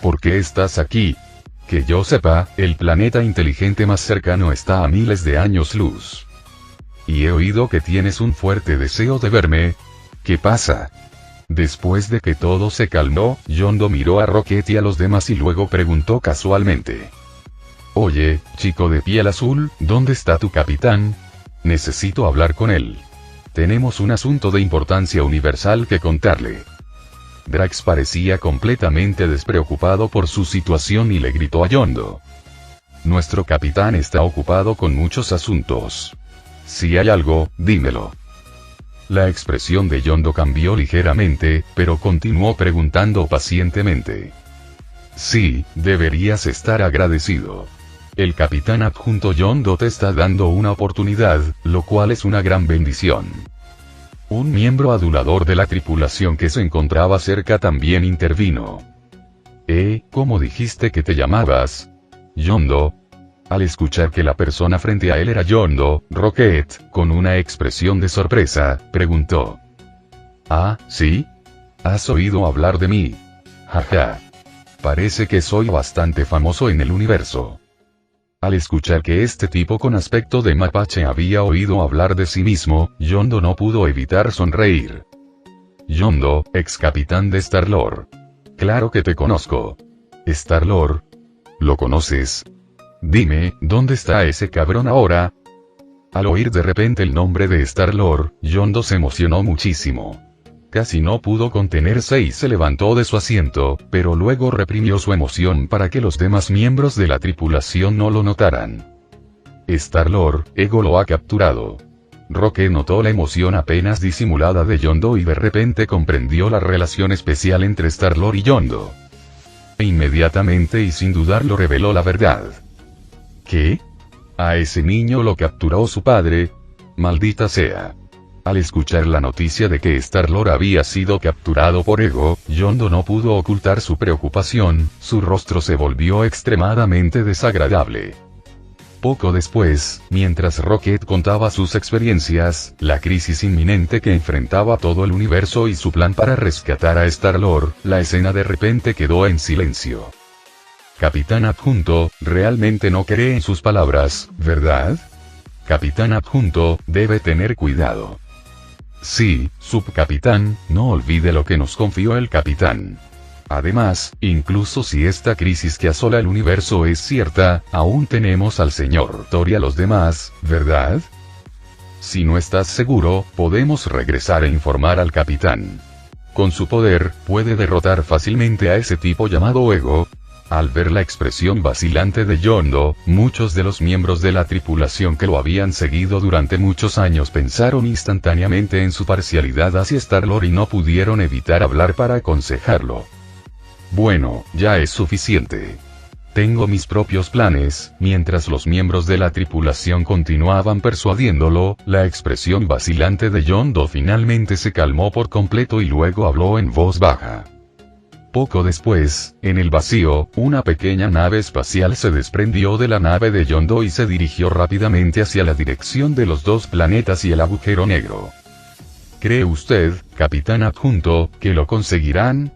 ¿Por qué estás aquí? Que yo sepa, el planeta inteligente más cercano está a miles de años luz. Y he oído que tienes un fuerte deseo de verme. ¿Qué pasa? Después de que todo se calmó, Yondu miró a Rocket y a los demás y luego preguntó casualmente. Oye, chico de piel azul, ¿dónde está tu capitán? Necesito hablar con él. Tenemos un asunto de importancia universal que contarle. Drax parecía completamente despreocupado por su situación y le gritó a Yondu. Nuestro capitán está ocupado con muchos asuntos. Si hay algo, dímelo. La expresión de Yondu cambió ligeramente, pero continuó preguntando pacientemente. Sí, deberías estar agradecido. El capitán adjunto Yondu te está dando una oportunidad, lo cual es una gran bendición. Un miembro adulador de la tripulación que se encontraba cerca también intervino. ¿Cómo dijiste que te llamabas? Yondu. Al escuchar que la persona frente a él era Yondu, Rocket, con una expresión de sorpresa, preguntó. Ah, ¿sí? ¿Has oído hablar de mí? Jaja. Parece que soy bastante famoso en el universo. Al escuchar que este tipo con aspecto de mapache había oído hablar de sí mismo, Yondu no pudo evitar sonreír. Yondu, ex capitán de Star-Lord. Claro que te conozco. Star-Lord. ¿Lo conoces? Dime, ¿dónde está ese cabrón ahora? Al oír de repente el nombre de Star-Lord, Yondu se emocionó muchísimo. Casi no pudo contenerse y se levantó de su asiento, pero luego reprimió su emoción para que los demás miembros de la tripulación no lo notaran. Star-Lord, Ego lo ha capturado. Rocket notó la emoción apenas disimulada de Yondu y de repente comprendió la relación especial entre Star-Lord y Yondu. E inmediatamente y sin dudarlo reveló la verdad. ¿Qué? ¿A ese niño lo capturó su padre? Maldita sea. Al escuchar la noticia de que Star-Lord había sido capturado por Ego, Yondu no pudo ocultar su preocupación, su rostro se volvió extremadamente desagradable. Poco después, mientras Rocket contaba sus experiencias, la crisis inminente que enfrentaba todo el universo y su plan para rescatar a Star-Lord, la escena de repente quedó en silencio. Capitán Adjunto, realmente no cree en sus palabras, ¿verdad? Capitán Adjunto, debe tener cuidado. Sí, subcapitán, no olvide lo que nos confió el capitán. Además, incluso si esta crisis que asola el universo es cierta, aún tenemos al señor Thor y a los demás, ¿verdad? Si no estás seguro, podemos regresar e informar al capitán. Con su poder, puede derrotar fácilmente a ese tipo llamado Ego. Al ver la expresión vacilante de Yondu, muchos de los miembros de la tripulación que lo habían seguido durante muchos años pensaron instantáneamente en su parcialidad hacia Star-Lord y no pudieron evitar hablar para aconsejarlo. Bueno, ya es suficiente. Tengo mis propios planes. Mientras los miembros de la tripulación continuaban persuadiéndolo, la expresión vacilante de Yondu finalmente se calmó por completo y luego habló en voz baja. Poco después, en el vacío, una pequeña nave espacial se desprendió de la nave de Yondu y se dirigió rápidamente hacia la dirección de los dos planetas y el agujero negro. ¿Cree usted, Capitán Adjunto, que lo conseguirán?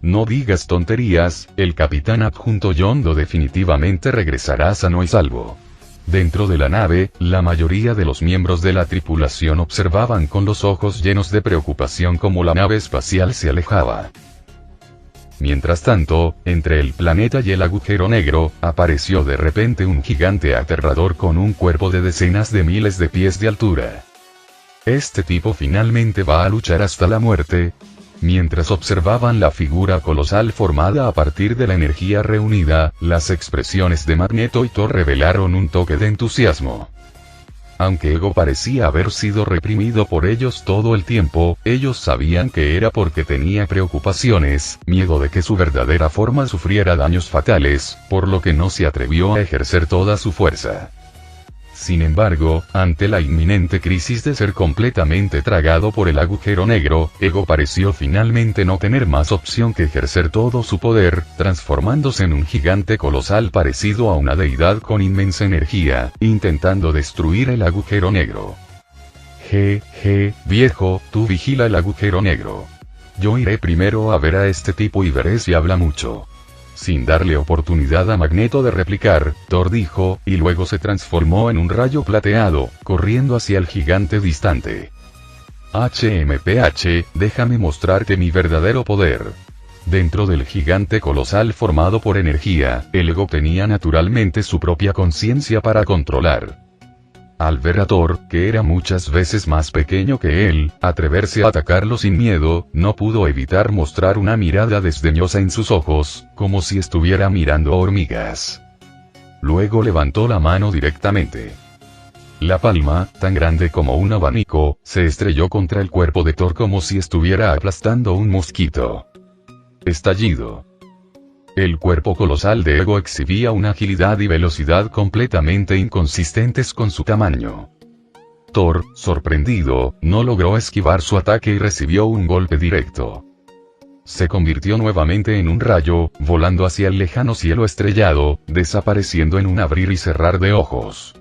No digas tonterías, el Capitán Adjunto Yondu definitivamente regresará sano y salvo. Dentro de la nave, la mayoría de los miembros de la tripulación observaban con los ojos llenos de preocupación cómo la nave espacial se alejaba. Mientras tanto, entre el planeta y el agujero negro, apareció de repente un gigante aterrador con un cuerpo de decenas de miles de pies de altura. ¿Este tipo finalmente va a luchar hasta la muerte? Mientras observaban la figura colosal formada a partir de la energía reunida, las expresiones de Magneto y Thor revelaron un toque de entusiasmo. Aunque Ego parecía haber sido reprimido por ellos todo el tiempo, ellos sabían que era porque tenía preocupaciones, miedo de que su verdadera forma sufriera daños fatales, por lo que no se atrevió a ejercer toda su fuerza. Sin embargo, ante la inminente crisis de ser completamente tragado por el agujero negro, Ego pareció finalmente no tener más opción que ejercer todo su poder, transformándose en un gigante colosal parecido a una deidad con inmensa energía, intentando destruir el agujero negro. Viejo, tú vigila el agujero negro. Yo iré primero a ver a este tipo y veré si habla mucho. Sin darle oportunidad a Magneto de replicar, Thor dijo, y luego se transformó en un rayo plateado, corriendo hacia el gigante distante. HMPH, déjame mostrarte mi verdadero poder. Dentro del gigante colosal formado por energía, el Ego tenía naturalmente su propia conciencia para controlar. Al ver a Thor, que era muchas veces más pequeño que él, atreverse a atacarlo sin miedo, no pudo evitar mostrar una mirada desdeñosa en sus ojos, como si estuviera mirando hormigas. Luego levantó la mano directamente. La palma, tan grande como un abanico, se estrelló contra el cuerpo de Thor como si estuviera aplastando un mosquito. Estallido. El cuerpo colosal de Ego exhibía una agilidad y velocidad completamente inconsistentes con su tamaño. Thor, sorprendido, no logró esquivar su ataque y recibió un golpe directo. Se convirtió nuevamente en un rayo, volando hacia el lejano cielo estrellado, desapareciendo en un abrir y cerrar de ojos.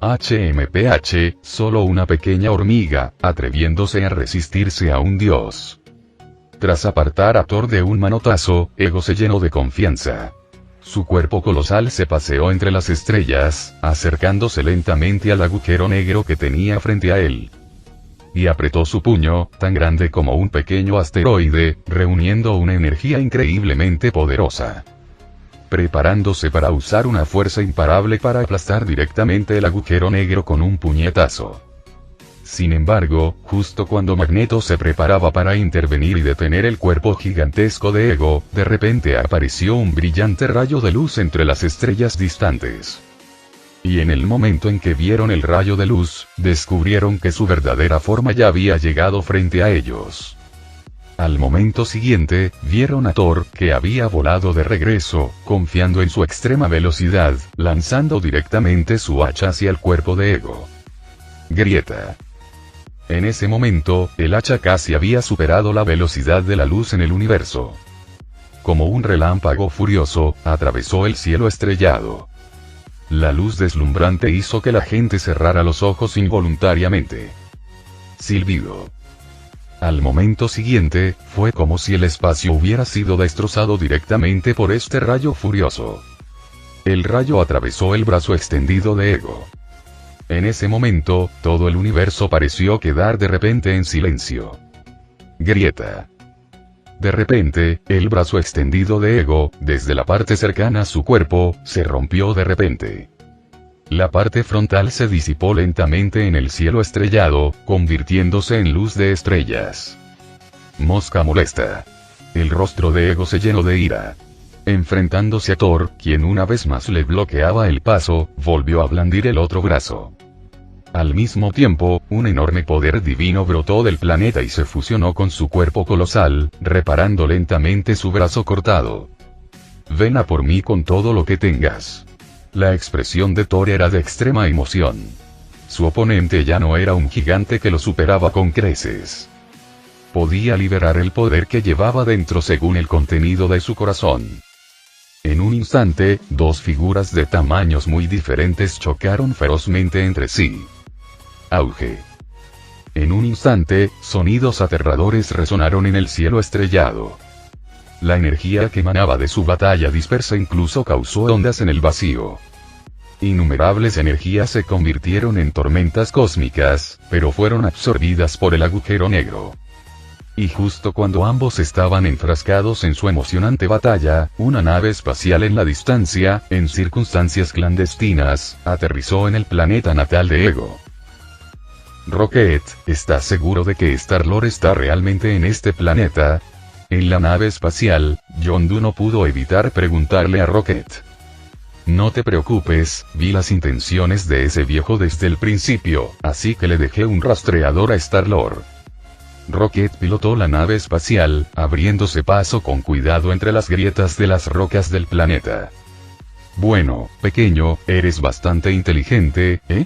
HMPH, solo una pequeña hormiga, atreviéndose a resistirse a un dios. Tras apartar a Thor de un manotazo, Ego se llenó de confianza. Su cuerpo colosal se paseó entre las estrellas, acercándose lentamente al agujero negro que tenía frente a él. Y apretó su puño, tan grande como un pequeño asteroide, reuniendo una energía increíblemente poderosa. preparándose para usar una fuerza imparable para aplastar directamente el agujero negro con un puñetazo. Sin embargo, justo cuando Magneto se preparaba para intervenir y detener el cuerpo gigantesco de Ego, de repente apareció un brillante rayo de luz entre las estrellas distantes. Y en el momento en que vieron el rayo de luz, descubrieron que su verdadera forma ya había llegado frente a ellos. Al momento siguiente, vieron a Thor, que había volado de regreso, confiando en su extrema velocidad, lanzando directamente su hacha hacia el cuerpo de Ego. Grieta. En ese momento, el hacha casi había superado la velocidad de la luz en el universo. Como un relámpago furioso, atravesó el cielo estrellado. La luz deslumbrante hizo que la gente cerrara los ojos involuntariamente. Silbido. Al momento siguiente, fue como si el espacio hubiera sido destrozado directamente por este rayo furioso. El rayo atravesó el brazo extendido de Ego. En ese momento, todo el universo pareció quedar de repente en silencio. Grieta. De repente, el brazo extendido de Ego, desde la parte cercana a su cuerpo, se rompió de repente. La parte frontal se disipó lentamente en el cielo estrellado, convirtiéndose en luz de estrellas. Mosca molesta. El rostro de Ego se llenó de ira. Enfrentándose a Thor, quien una vez más le bloqueaba el paso, volvió a blandir el otro brazo. Al mismo tiempo, un enorme poder divino brotó del planeta y se fusionó con su cuerpo colosal, reparando lentamente su brazo cortado. Ven a por mí con todo lo que tengas. La expresión de Thor era de extrema emoción. Su oponente ya no era un gigante que lo superaba con creces. Podía liberar el poder que llevaba dentro según el contenido de su corazón. En un instante, dos figuras de tamaños muy diferentes chocaron ferozmente entre sí. Auge. En un instante, sonidos aterradores resonaron en el cielo estrellado. La energía que emanaba de su batalla dispersa incluso causó ondas en el vacío. Innumerables energías se convirtieron en tormentas cósmicas, pero fueron absorbidas por el agujero negro. Y justo cuando ambos estaban enfrascados en su emocionante batalla, una nave espacial en la distancia, en circunstancias clandestinas, aterrizó en el planeta natal de Ego. Rocket, ¿estás seguro de que Star-Lord está realmente en este planeta? En la nave espacial, Yondu no pudo evitar preguntarle a Rocket. No te preocupes, vi las intenciones de ese viejo desde el principio, así que le dejé un rastreador a Star-Lord. Rocket pilotó la nave espacial, abriéndose paso con cuidado entre las grietas de las rocas del planeta. Bueno, pequeño, eres bastante inteligente, ¿eh?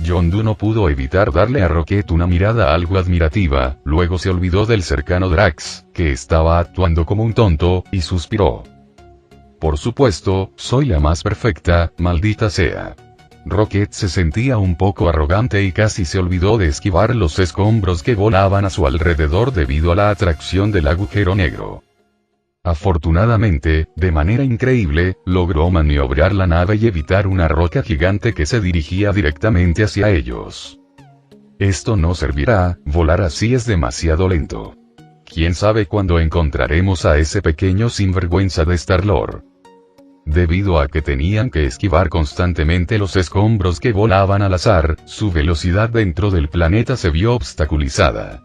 Yondu no pudo evitar darle a Rocket una mirada algo admirativa, luego se olvidó del cercano Drax, que estaba actuando como un tonto, y suspiró. Por supuesto, soy la más perfecta, maldita sea. Rocket se sentía un poco arrogante y casi se olvidó de esquivar los escombros que volaban a su alrededor debido a la atracción del agujero negro. Afortunadamente, de manera increíble, logró maniobrar la nave y evitar una roca gigante que se dirigía directamente hacia ellos. Esto no servirá, volar así es demasiado lento. ¿Quién sabe cuándo encontraremos a ese pequeño sinvergüenza de Star-Lord? Debido a que tenían que esquivar constantemente los escombros que volaban al azar, su velocidad dentro del planeta se vio obstaculizada.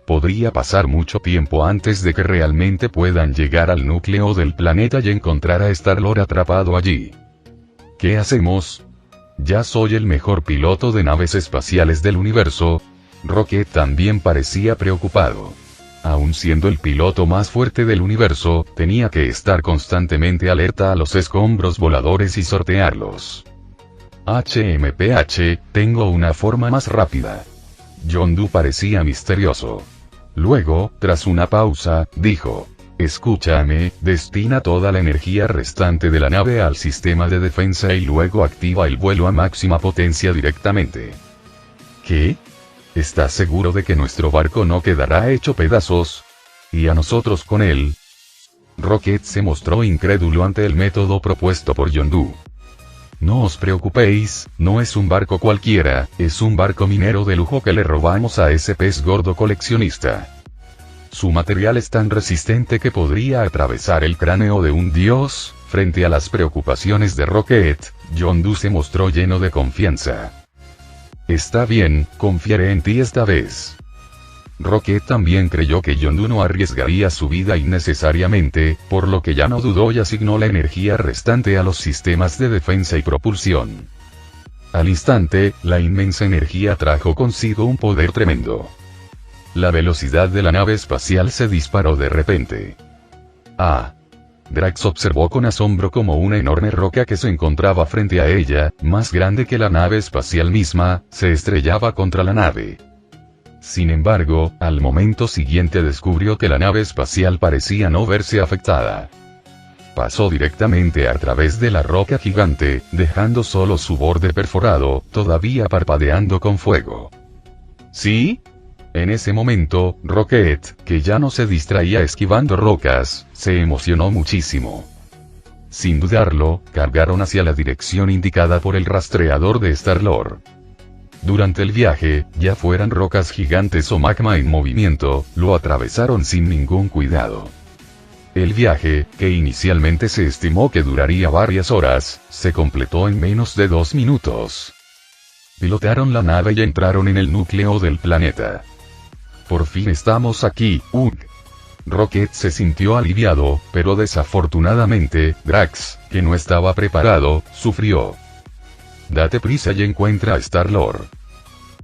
Podría pasar mucho tiempo antes de que realmente puedan llegar al núcleo del planeta y encontrar a Star-Lord atrapado allí. ¿Qué hacemos? Ya soy el mejor piloto de naves espaciales del universo. Rocket también parecía preocupado. Aun siendo el piloto más fuerte del universo, tenía que estar constantemente alerta a los escombros voladores y sortearlos. HMPH, tengo una forma más rápida. Yondu parecía misterioso. Luego, tras una pausa, dijo: escúchame, destina toda la energía restante de la nave al sistema de defensa y luego activa el vuelo a máxima potencia directamente. ¿Qué? ¿Estás seguro de que nuestro barco no quedará hecho pedazos? ¿Y a nosotros con él? Rocket se mostró incrédulo ante el método propuesto por Yondu. No os preocupéis, no es un barco cualquiera, es un barco minero de lujo que le robamos a ese pez gordo coleccionista. Su material es tan resistente que podría atravesar el cráneo de un dios. frente a las preocupaciones de Rocket, Yondu se mostró lleno de confianza. Está bien, confiaré en ti esta vez. Rocket también creyó que Yondu no arriesgaría su vida innecesariamente, por lo que ya no dudó y asignó la energía restante a los sistemas de defensa y propulsión. Al instante, la inmensa energía trajo consigo un poder tremendo. La velocidad de la nave espacial se disparó de repente. Drax observó con asombro como una enorme roca que se encontraba frente a ella, más grande que la nave espacial misma, se estrellaba contra la nave. Sin embargo, al momento siguiente descubrió que la nave espacial parecía no verse afectada. Pasó directamente a través de la roca gigante, dejando solo su borde perforado, todavía parpadeando con fuego. ¿Sí? En ese momento, Rocket, que ya no se distraía esquivando rocas, se emocionó muchísimo. Sin dudarlo, cargaron hacia la dirección indicada por el rastreador de Star-Lord. Durante el viaje, ya fueran rocas gigantes o magma en movimiento, lo atravesaron sin ningún cuidado. El viaje, que inicialmente se estimó que duraría varias horas, se completó en menos de 2 minutos. Pilotearon la nave y entraron en el núcleo del planeta. Por fin estamos aquí, Ugh. Rocket se sintió aliviado, pero desafortunadamente, Drax, que no estaba preparado, sufrió. Date prisa y encuentra a Star-Lord.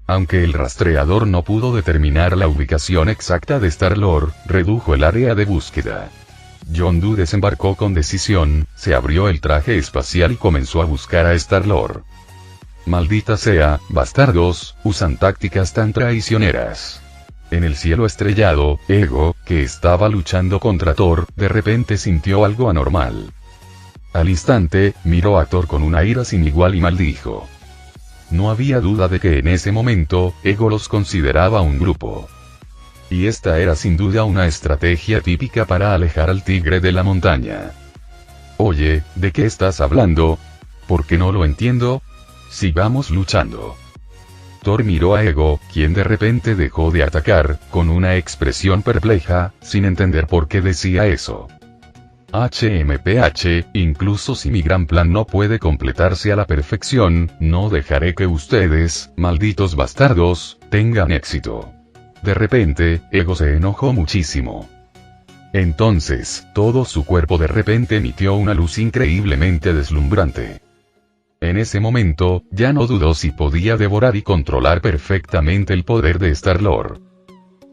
Aunque el rastreador no pudo determinar la ubicación exacta de Star-Lord, redujo el área de búsqueda. Yondu desembarcó con decisión, se abrió el traje espacial y comenzó a buscar a Star-Lord. Maldita sea, bastardos, usan tácticas tan traicioneras. En el cielo estrellado, Ego, que estaba luchando contra Thor, de repente sintió algo anormal. Al instante, miró a Thor con una ira sin igual y maldijo. No había duda de que en ese momento, Ego los consideraba un grupo. Y esta era sin duda una estrategia típica para alejar al tigre de la montaña. Oye, ¿de qué estás hablando? ¿Por qué no lo entiendo? Sigamos luchando. Thor miró a Ego, quien de repente dejó de atacar, con una expresión perpleja, sin entender por qué decía eso. HMPH, incluso si mi gran plan no puede completarse a la perfección, no dejaré que ustedes, malditos bastardos, tengan éxito. De repente, Ego se enojó muchísimo. Entonces, todo su cuerpo de repente emitió una luz increíblemente deslumbrante. En ese momento, ya no dudó si podía devorar y controlar perfectamente el poder de Star-Lord.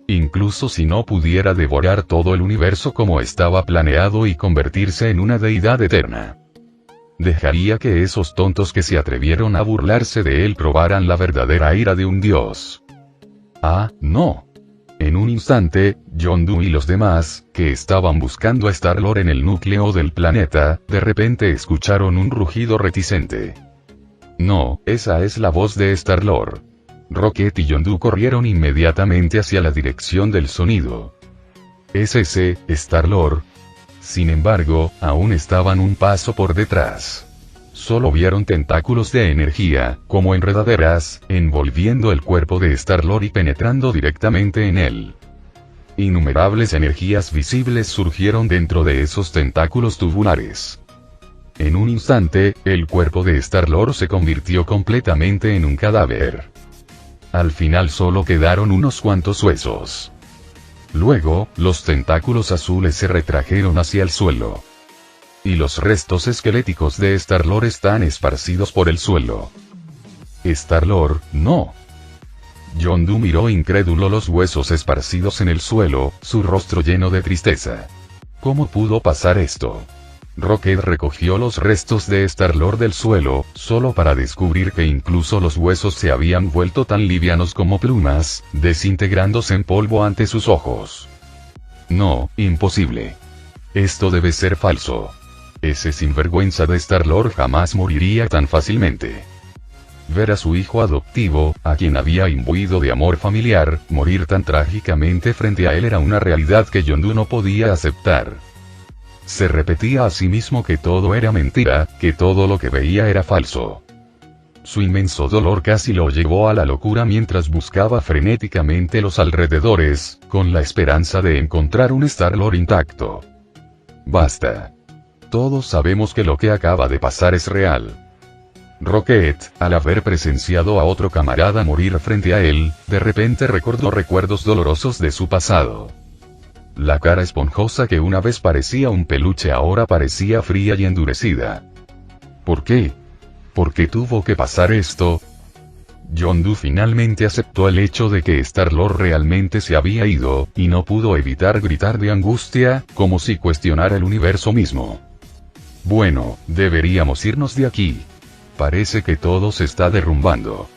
Incluso si no pudiera devorar todo el universo como estaba planeado y convertirse en una deidad eterna. Dejaría que esos tontos que se atrevieron a burlarse de él probaran la verdadera ira de un dios. No. En un instante, Yondu y los demás, que estaban buscando a Star-Lord en el núcleo del planeta, de repente escucharon un rugido reticente. No, esa es la voz de Star-Lord. Rocket y Yondu corrieron inmediatamente hacia la dirección del sonido. ¿Es ese, Star-Lord? Sin embargo, aún estaban un paso por detrás. Solo vieron tentáculos de energía, como enredaderas, envolviendo el cuerpo de Star-Lord y penetrando directamente en él. Innumerables energías visibles surgieron dentro de esos tentáculos tubulares. En un instante, el cuerpo de Star-Lord se convirtió completamente en un cadáver. Al final solo quedaron unos cuantos huesos. Luego, los tentáculos azules se retrajeron hacia el suelo. Y los restos esqueléticos de Star-Lord están esparcidos por el suelo. Star-Lord, no. Yondu miró incrédulo los huesos esparcidos en el suelo, su rostro lleno de tristeza. ¿Cómo pudo pasar esto? Rocket recogió los restos de Star-Lord del suelo, solo para descubrir que incluso los huesos se habían vuelto tan livianos como plumas, desintegrándose en polvo ante sus ojos. No, imposible. Esto debe ser falso. Ese sinvergüenza de Star-Lord jamás moriría tan fácilmente. Ver a su hijo adoptivo, a quien había imbuido de amor familiar, morir tan trágicamente frente a él era una realidad que Yondu no podía aceptar. Se repetía a sí mismo que todo era mentira, que todo lo que veía era falso. Su inmenso dolor casi lo llevó a la locura mientras buscaba frenéticamente los alrededores, con la esperanza de encontrar un Star-Lord intacto. Basta. Todos sabemos que lo que acaba de pasar es real. Rocket, al haber presenciado a otro camarada morir frente a él, de repente recordó recuerdos dolorosos de su pasado. La cara esponjosa que una vez parecía un peluche ahora parecía fría y endurecida. ¿Por qué? ¿Por qué tuvo que pasar esto? Yondu finalmente aceptó el hecho de que Star-Lord realmente se había ido, y no pudo evitar gritar de angustia, como si cuestionara el universo mismo. Bueno, deberíamos irnos de aquí. Parece que todo se está derrumbando.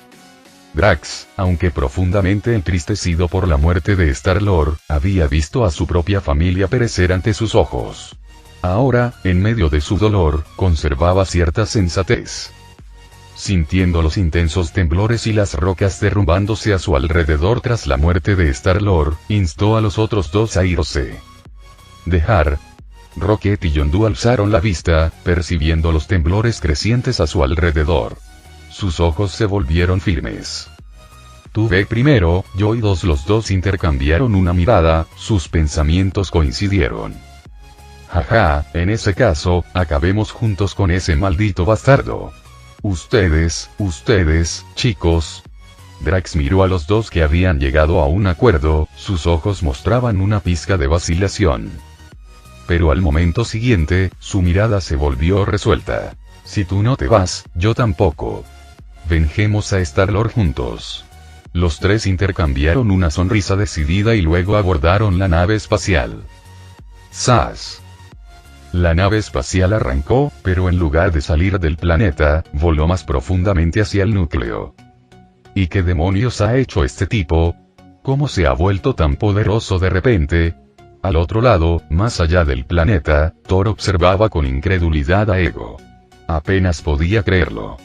Drax, aunque profundamente entristecido por la muerte de Star-Lord, había visto a su propia familia perecer ante sus ojos. Ahora, en medio de su dolor, conservaba cierta sensatez. Sintiendo los intensos temblores y las rocas derrumbándose a su alrededor tras la muerte de Star-Lord, instó a los otros dos a irse. Dejar. Rocket y Yondu alzaron la vista, percibiendo los temblores crecientes a su alrededor. Sus ojos se volvieron firmes. Tú ve primero, yo y los dos intercambiaron una mirada, sus pensamientos coincidieron. Jaja, en ese caso, acabemos juntos con ese maldito bastardo. Ustedes, chicos. Drax miró a los dos que habían llegado a un acuerdo, sus ojos mostraban una pizca de vacilación. Pero al momento siguiente, su mirada se volvió resuelta. Si tú no te vas, yo tampoco. Vengemos a Star-Lord juntos. Los tres intercambiaron una sonrisa decidida y luego abordaron la nave espacial. ¡Zas! La nave espacial arrancó, pero en lugar de salir del planeta, voló más profundamente hacia el núcleo. ¿Y qué demonios ha hecho este tipo? ¿Cómo se ha vuelto tan poderoso de repente? Al otro lado, más allá del planeta, Thor observaba con incredulidad a Ego. Apenas podía creerlo.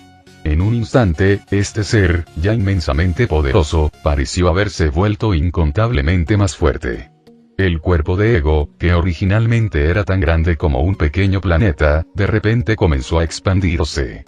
En un instante, este ser, ya inmensamente poderoso, pareció haberse vuelto incontablemente más fuerte. El cuerpo de Ego, que originalmente era tan grande como un pequeño planeta, de repente comenzó a expandirse.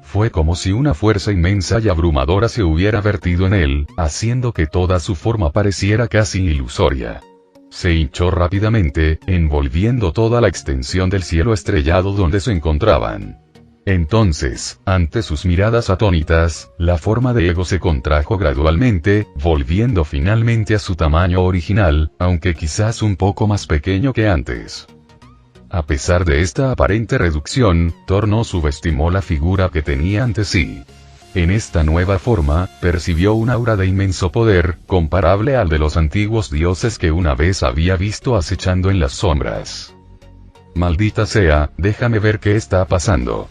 Fue como si una fuerza inmensa y abrumadora se hubiera vertido en él, haciendo que toda su forma pareciera casi ilusoria. Se hinchó rápidamente, envolviendo toda la extensión del cielo estrellado donde se encontraban. Entonces, ante sus miradas atónitas, la forma de Ego se contrajo gradualmente, volviendo finalmente a su tamaño original, aunque quizás un poco más pequeño que antes. A pesar de esta aparente reducción, Thor no subestimó la figura que tenía ante sí. En esta nueva forma, percibió un aura de inmenso poder, comparable al de los antiguos dioses que una vez había visto acechando en las sombras. Maldita sea, déjame ver qué está pasando.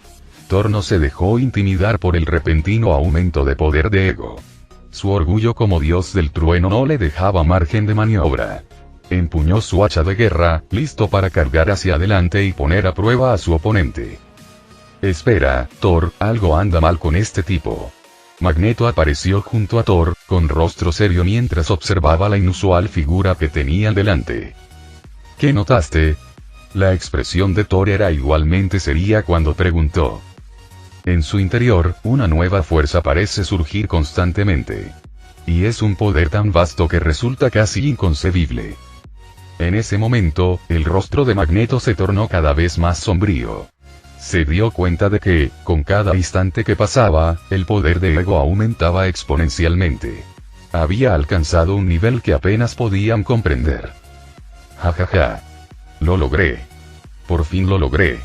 Thor no se dejó intimidar por el repentino aumento de poder de Ego. Su orgullo como dios del trueno no le dejaba margen de maniobra. Empuñó su hacha de guerra, listo para cargar hacia adelante y poner a prueba a su oponente. Espera, Thor, algo anda mal con este tipo. Magneto apareció junto a Thor, con rostro serio mientras observaba la inusual figura que tenía delante. ¿Qué notaste? La expresión de Thor era igualmente seria cuando preguntó. En su interior, una nueva fuerza parece surgir constantemente. Y es un poder tan vasto que resulta casi inconcebible. En ese momento, el rostro de Magneto se tornó cada vez más sombrío. Se dio cuenta de que, con cada instante que pasaba, el poder de Ego aumentaba exponencialmente. Había alcanzado un nivel que apenas podían comprender. Jajaja. Lo logré. Por fin lo logré.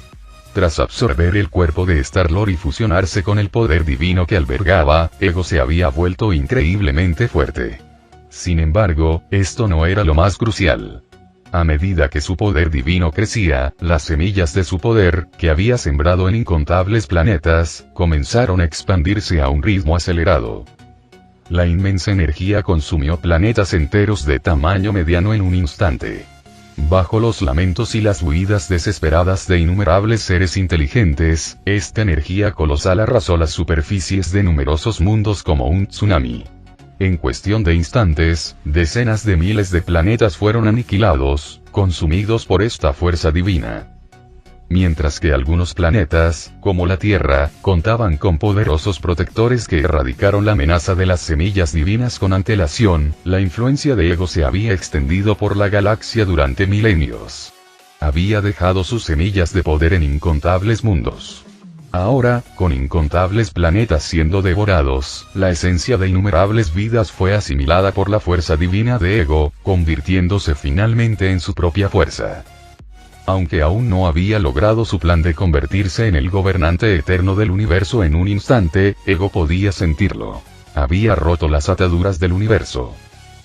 Tras absorber el cuerpo de Star-Lord y fusionarse con el poder divino que albergaba, Ego se había vuelto increíblemente fuerte. Sin embargo, esto no era lo más crucial. A medida que su poder divino crecía, las semillas de su poder, que había sembrado en incontables planetas, comenzaron a expandirse a un ritmo acelerado. La inmensa energía consumió planetas enteros de tamaño mediano en un instante. Bajo los lamentos y las huidas desesperadas de innumerables seres inteligentes, esta energía colosal arrasó las superficies de numerosos mundos como un tsunami. En cuestión de instantes, decenas de miles de planetas fueron aniquilados, consumidos por esta fuerza divina. Mientras que algunos planetas, como la Tierra, contaban con poderosos protectores que erradicaron la amenaza de las semillas divinas con antelación, la influencia de Ego se había extendido por la galaxia durante milenios. Había dejado sus semillas de poder en incontables mundos. Ahora, con incontables planetas siendo devorados, la esencia de innumerables vidas fue asimilada por la fuerza divina de Ego, convirtiéndose finalmente en su propia fuerza. Aunque aún no había logrado su plan de convertirse en el gobernante eterno del universo en un instante, Ego podía sentirlo. Había roto las ataduras del universo.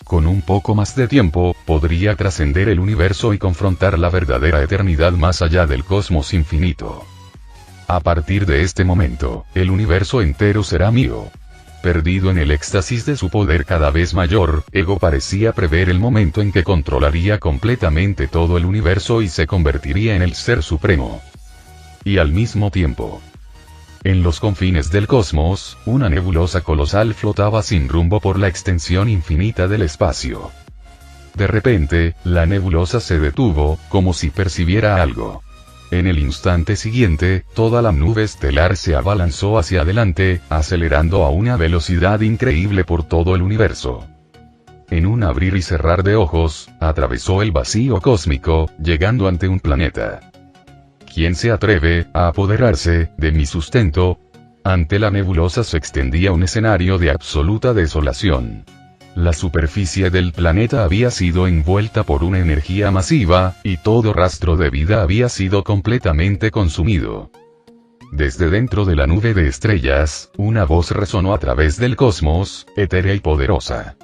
Con un poco más de tiempo, podría trascender el universo y confrontar la verdadera eternidad más allá del cosmos infinito. A partir de este momento, el universo entero será mío. Perdido en el éxtasis de su poder cada vez mayor, Ego parecía prever el momento en que controlaría completamente todo el universo y se convertiría en el Ser Supremo. Y al mismo tiempo, en los confines del cosmos, una nebulosa colosal flotaba sin rumbo por la extensión infinita del espacio. De repente, la nebulosa se detuvo, como si percibiera algo. En el instante siguiente, toda la nube estelar se abalanzó hacia adelante, acelerando a una velocidad increíble por todo el universo. En un abrir y cerrar de ojos, atravesó el vacío cósmico, llegando ante un planeta. ¿Quién se atreve a apoderarse de mi sustento? Ante la nebulosa se extendía un escenario de absoluta desolación. La superficie del planeta había sido envuelta por una energía masiva, y todo rastro de vida había sido completamente consumido. Desde dentro de la nube de estrellas, una voz resonó a través del cosmos, etérea y poderosa.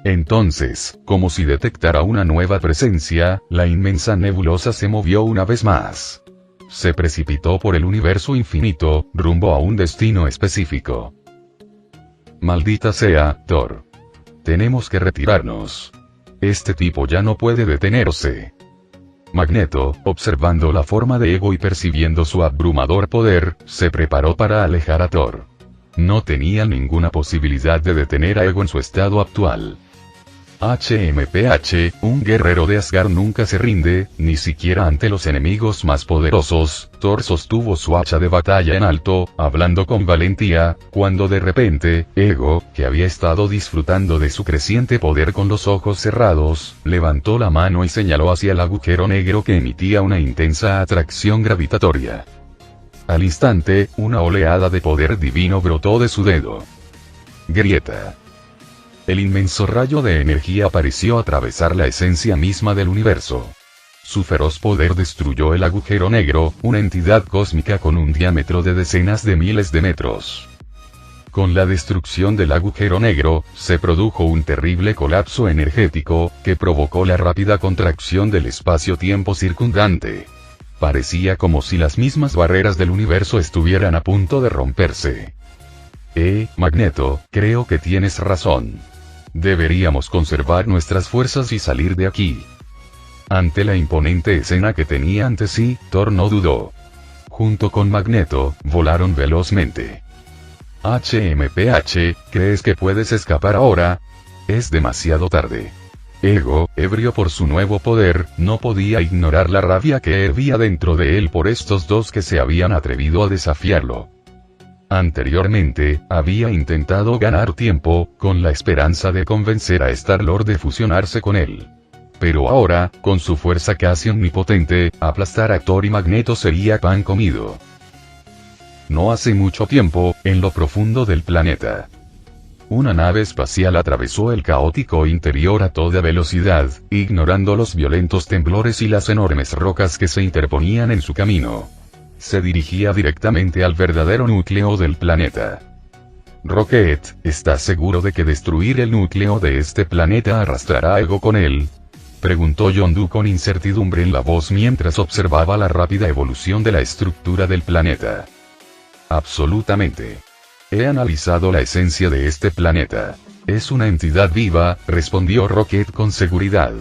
Entonces, como si detectara una nueva presencia, la inmensa nebulosa se movió una vez más. Se precipitó por el universo infinito, rumbo a un destino específico. Maldita sea, Thor. Tenemos que retirarnos. Este tipo ya no puede detenerse. Magneto, observando la forma de Ego y percibiendo su abrumador poder, se preparó para alejar a Thor. No tenía ninguna posibilidad de detener a Ego en su estado actual. HMPH, un guerrero de Asgard nunca se rinde, ni siquiera ante los enemigos más poderosos. Thor sostuvo su hacha de batalla en alto, hablando con valentía, cuando de repente, Ego, que había estado disfrutando de su creciente poder con los ojos cerrados, levantó la mano y señaló hacia el agujero negro que emitía una intensa atracción gravitatoria. Al instante, una oleada de poder divino brotó de su dedo. Grieta. El inmenso rayo de energía pareció atravesar la esencia misma del universo. Su feroz poder destruyó el agujero negro, una entidad cósmica con un diámetro de decenas de miles de metros. Con la destrucción del agujero negro, se produjo un terrible colapso energético, que provocó la rápida contracción del espacio-tiempo circundante. Parecía como si las mismas barreras del universo estuvieran a punto de romperse. Magneto, creo que tienes razón. Deberíamos conservar nuestras fuerzas y salir de aquí. Ante la imponente escena que tenía ante sí, Thor no dudó. Junto con Magneto, volaron velozmente. HMPH, ¿crees que puedes escapar ahora? Es demasiado tarde. Ego, ebrio por su nuevo poder, no podía ignorar la rabia que hervía dentro de él por estos dos que se habían atrevido a desafiarlo. Anteriormente, había intentado ganar tiempo, con la esperanza de convencer a Star-Lord de fusionarse con él. Pero ahora, con su fuerza casi omnipotente, aplastar a Thor y Magneto sería pan comido. No hace mucho tiempo, en lo profundo del planeta, una nave espacial atravesó el caótico interior a toda velocidad, ignorando los violentos temblores y las enormes rocas que se interponían en su camino. Se dirigía directamente al verdadero núcleo del planeta. Rocket, ¿estás seguro de que destruir el núcleo de este planeta arrastrará a Ego con él? Preguntó Yondu con incertidumbre en la voz mientras observaba la rápida evolución de la estructura del planeta. Absolutamente. He analizado la esencia de este planeta. Es una entidad viva, respondió Rocket con seguridad.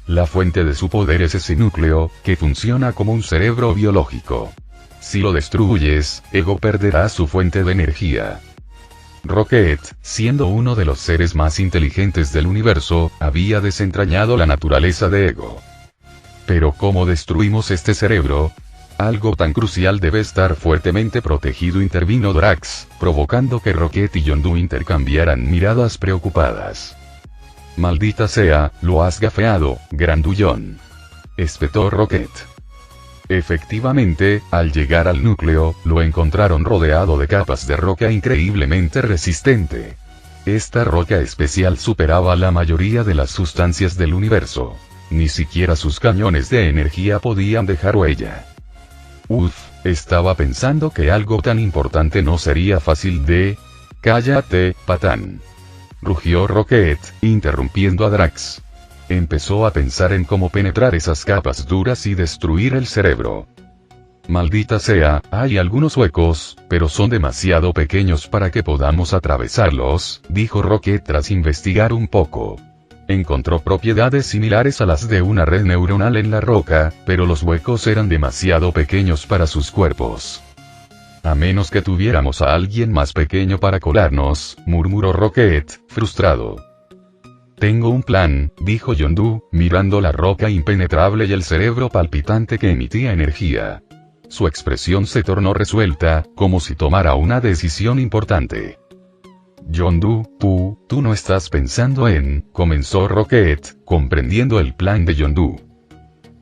La fuente de su poder es ese núcleo, que funciona como un cerebro biológico. Si lo destruyes, Ego perderá su fuente de energía. Rocket, siendo uno de los seres más inteligentes del universo, había desentrañado la naturaleza de Ego. Pero ¿cómo destruimos este cerebro? Algo tan crucial debe estar fuertemente protegido, intervino Drax, provocando que Rocket y Yondu intercambiaran miradas preocupadas. Maldita sea, lo has gafeado, grandullón. espetó Rocket. Efectivamente, al llegar al núcleo, lo encontraron rodeado de capas de roca increíblemente resistente. Esta roca especial superaba la mayoría de las sustancias del universo. Ni siquiera sus cañones de energía podían dejar huella. Estaba pensando que algo tan importante no sería fácil de... ¡Cállate, patán! Rugió Rocket, interrumpiendo a Drax. Empezó a pensar en cómo penetrar esas capas duras y destruir el cerebro. Maldita sea, hay algunos huecos, pero son demasiado pequeños para que podamos atravesarlos, dijo Rocket tras investigar un poco. Encontró propiedades similares a las de una red neuronal en la roca, pero los huecos eran demasiado pequeños para sus cuerpos. A menos que tuviéramos a alguien más pequeño para colarnos, murmuró Rocket, frustrado. Tengo un plan, dijo Yondu, mirando la roca impenetrable y el cerebro palpitante que emitía energía. Su expresión se tornó resuelta, como si tomara una decisión importante. Yondu, tú no estás pensando en, comenzó Rocket, comprendiendo el plan de Yondu.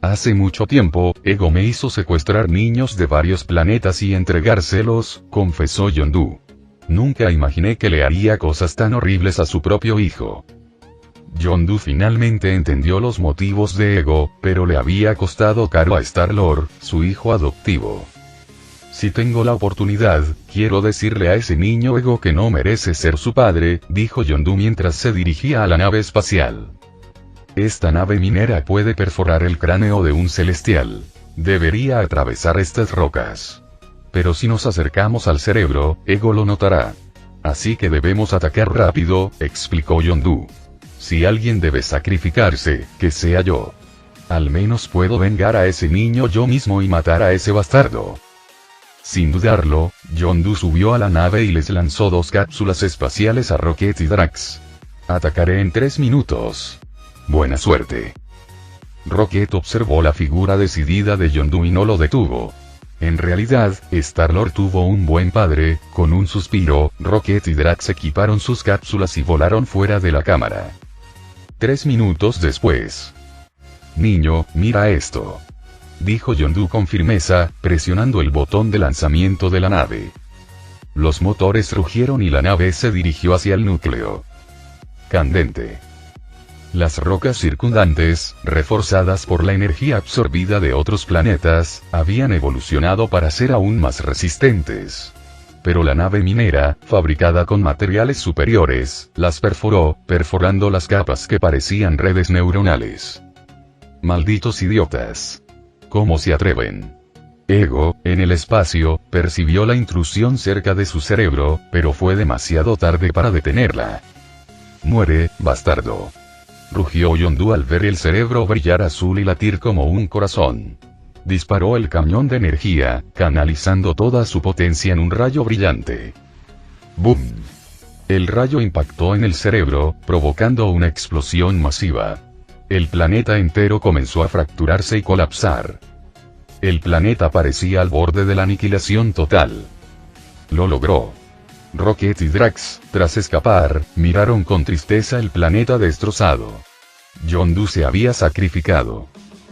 Hace mucho tiempo, Ego me hizo secuestrar niños de varios planetas y entregárselos, confesó Yondu. Nunca imaginé que le haría cosas tan horribles a su propio hijo. Yondu finalmente entendió los motivos de Ego, pero le había costado caro a Star-Lord, su hijo adoptivo. Si tengo la oportunidad, quiero decirle a ese niño Ego que no merece ser su padre, dijo Yondu mientras se dirigía a la nave espacial. Esta nave minera puede perforar el cráneo de un celestial. Debería atravesar estas rocas. Pero si nos acercamos al cerebro, Ego lo notará. Así que debemos atacar rápido, explicó Yondu. Si alguien debe sacrificarse, que sea yo. Al menos puedo vengar a ese niño yo mismo y matar a ese bastardo. Sin dudarlo, Yondu subió a la nave y les lanzó 2 cápsulas espaciales a Rocket y Drax. Atacaré en 3 minutos. Buena suerte. Rocket observó la figura decidida de Yondu y no lo detuvo. En realidad, Star-Lord tuvo un buen padre. Con un suspiro, Rocket y Drax equiparon sus cápsulas y volaron fuera de la cámara. 3 minutos después. Niño, mira esto. Dijo Yondu con firmeza, presionando el botón de lanzamiento de la nave. Los motores rugieron y la nave se dirigió hacia el núcleo. Candente. Las rocas circundantes, reforzadas por la energía absorbida de otros planetas, habían evolucionado para ser aún más resistentes. Pero la nave minera, fabricada con materiales superiores, las perforó, perforando las capas que parecían redes neuronales. Malditos idiotas. ¿Cómo se atreven? Ego, en el espacio, percibió la intrusión cerca de su cerebro, pero fue demasiado tarde para detenerla. Muere, bastardo. Rugió Yondu al ver el cerebro brillar azul y latir como un corazón. Disparó el cañón de energía, canalizando toda su potencia en un rayo brillante. ¡Boom! El rayo impactó en el cerebro, provocando una explosión masiva. El planeta entero comenzó a fracturarse y colapsar. El planeta parecía al borde de la aniquilación total. Lo logró. Rocket y Drax, tras escapar, miraron con tristeza el planeta destrozado. Yondu se había sacrificado.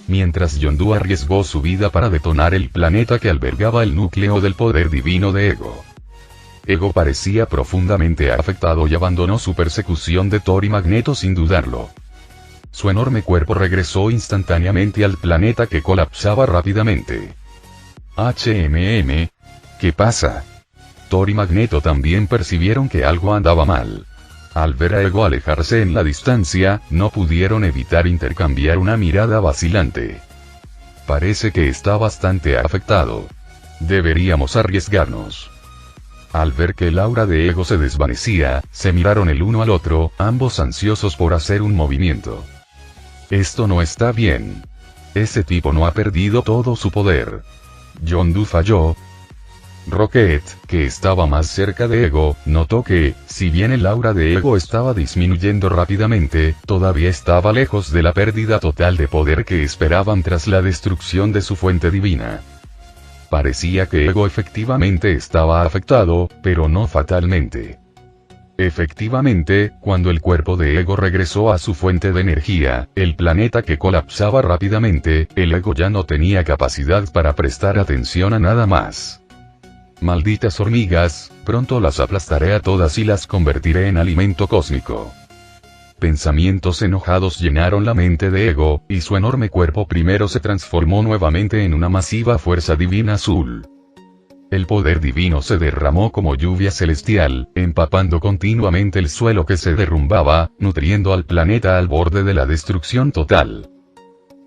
Mientras Yondu arriesgó su vida para detonar el planeta que albergaba el núcleo del poder divino de Ego. Ego parecía profundamente afectado y abandonó su persecución de Thor y Magneto sin dudarlo. Su enorme cuerpo regresó instantáneamente al planeta que colapsaba rápidamente. ¿Qué pasa? Thor y Magneto también percibieron que algo andaba mal. Al ver a Ego alejarse en la distancia, no pudieron evitar intercambiar una mirada vacilante. Parece que está bastante afectado. Deberíamos arriesgarnos. Al ver que el aura de Ego se desvanecía, se miraron el uno al otro, ambos ansiosos por hacer un movimiento. Esto no está bien. Ese tipo no ha perdido todo su poder. Yondu falló. Rocket, que estaba más cerca de Ego, notó que, si bien el aura de Ego estaba disminuyendo rápidamente, todavía estaba lejos de la pérdida total de poder que esperaban tras la destrucción de su fuente divina. Parecía que Ego efectivamente estaba afectado, pero no fatalmente. Efectivamente, cuando el cuerpo de Ego regresó a su fuente de energía, el planeta que colapsaba rápidamente, el Ego ya no tenía capacidad para prestar atención a nada más. Malditas hormigas, pronto las aplastaré a todas y las convertiré en alimento cósmico. Pensamientos enojados llenaron la mente de Ego, y su enorme cuerpo primero se transformó nuevamente en una masiva fuerza divina azul. El poder divino se derramó como lluvia celestial, empapando continuamente el suelo que se derrumbaba, nutriendo al planeta al borde de la destrucción total.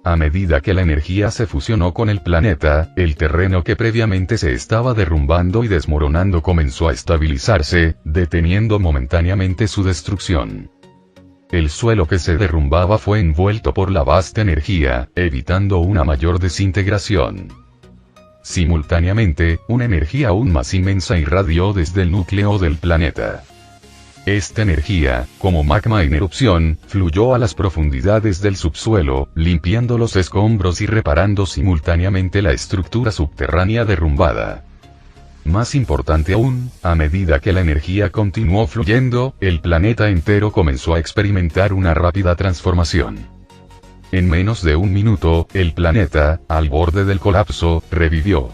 A medida que la energía se fusionó con el planeta, el terreno que previamente se estaba derrumbando y desmoronando comenzó a estabilizarse, deteniendo momentáneamente su destrucción. El suelo que se derrumbaba fue envuelto por la vasta energía, evitando una mayor desintegración. Simultáneamente, una energía aún más inmensa irradió desde el núcleo del planeta. Esta energía, como magma en erupción, fluyó a las profundidades del subsuelo, limpiando los escombros y reparando simultáneamente la estructura subterránea derrumbada. Más importante aún, a medida que la energía continuó fluyendo, el planeta entero comenzó a experimentar una rápida transformación. En menos de un minuto, el planeta, al borde del colapso, revivió.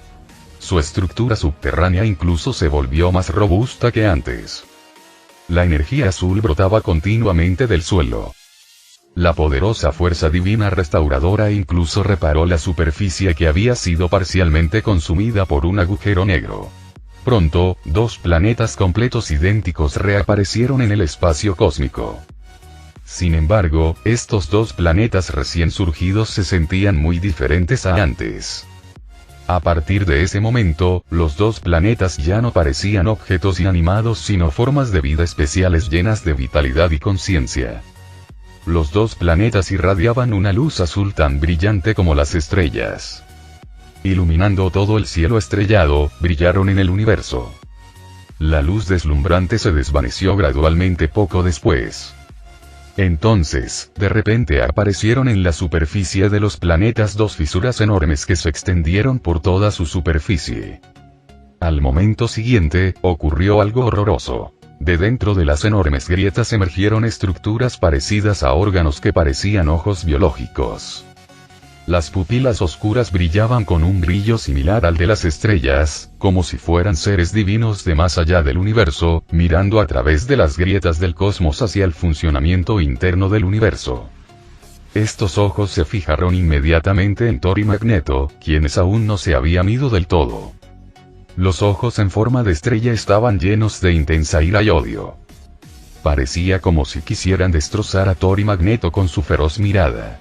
Su estructura subterránea incluso se volvió más robusta que antes. La energía azul brotaba continuamente del suelo. La poderosa fuerza divina restauradora incluso reparó la superficie que había sido parcialmente consumida por un agujero negro. Pronto, dos planetas completos idénticos reaparecieron en el espacio cósmico. Sin embargo, estos dos planetas recién surgidos se sentían muy diferentes a antes. A partir de ese momento, los dos planetas ya no parecían objetos inanimados sino formas de vida especiales llenas de vitalidad y conciencia. Los dos planetas irradiaban una luz azul tan brillante como las estrellas. Iluminando todo el cielo estrellado, brillaron en el universo. La luz deslumbrante se desvaneció gradualmente poco después. Entonces, de repente aparecieron en la superficie de los planetas dos fisuras enormes que se extendieron por toda su superficie. Al momento siguiente, ocurrió algo horroroso. De dentro de las enormes grietas emergieron estructuras parecidas a órganos que parecían ojos biológicos. Las pupilas oscuras brillaban con un brillo similar al de las estrellas, como si fueran seres divinos de más allá del universo, mirando a través de las grietas del cosmos hacia el funcionamiento interno del universo. Estos ojos se fijaron inmediatamente en Thor y Magneto, quienes aún no se habían ido del todo. Los ojos en forma de estrella estaban llenos de intensa ira y odio. Parecía como si quisieran destrozar a Thor y Magneto con su feroz mirada.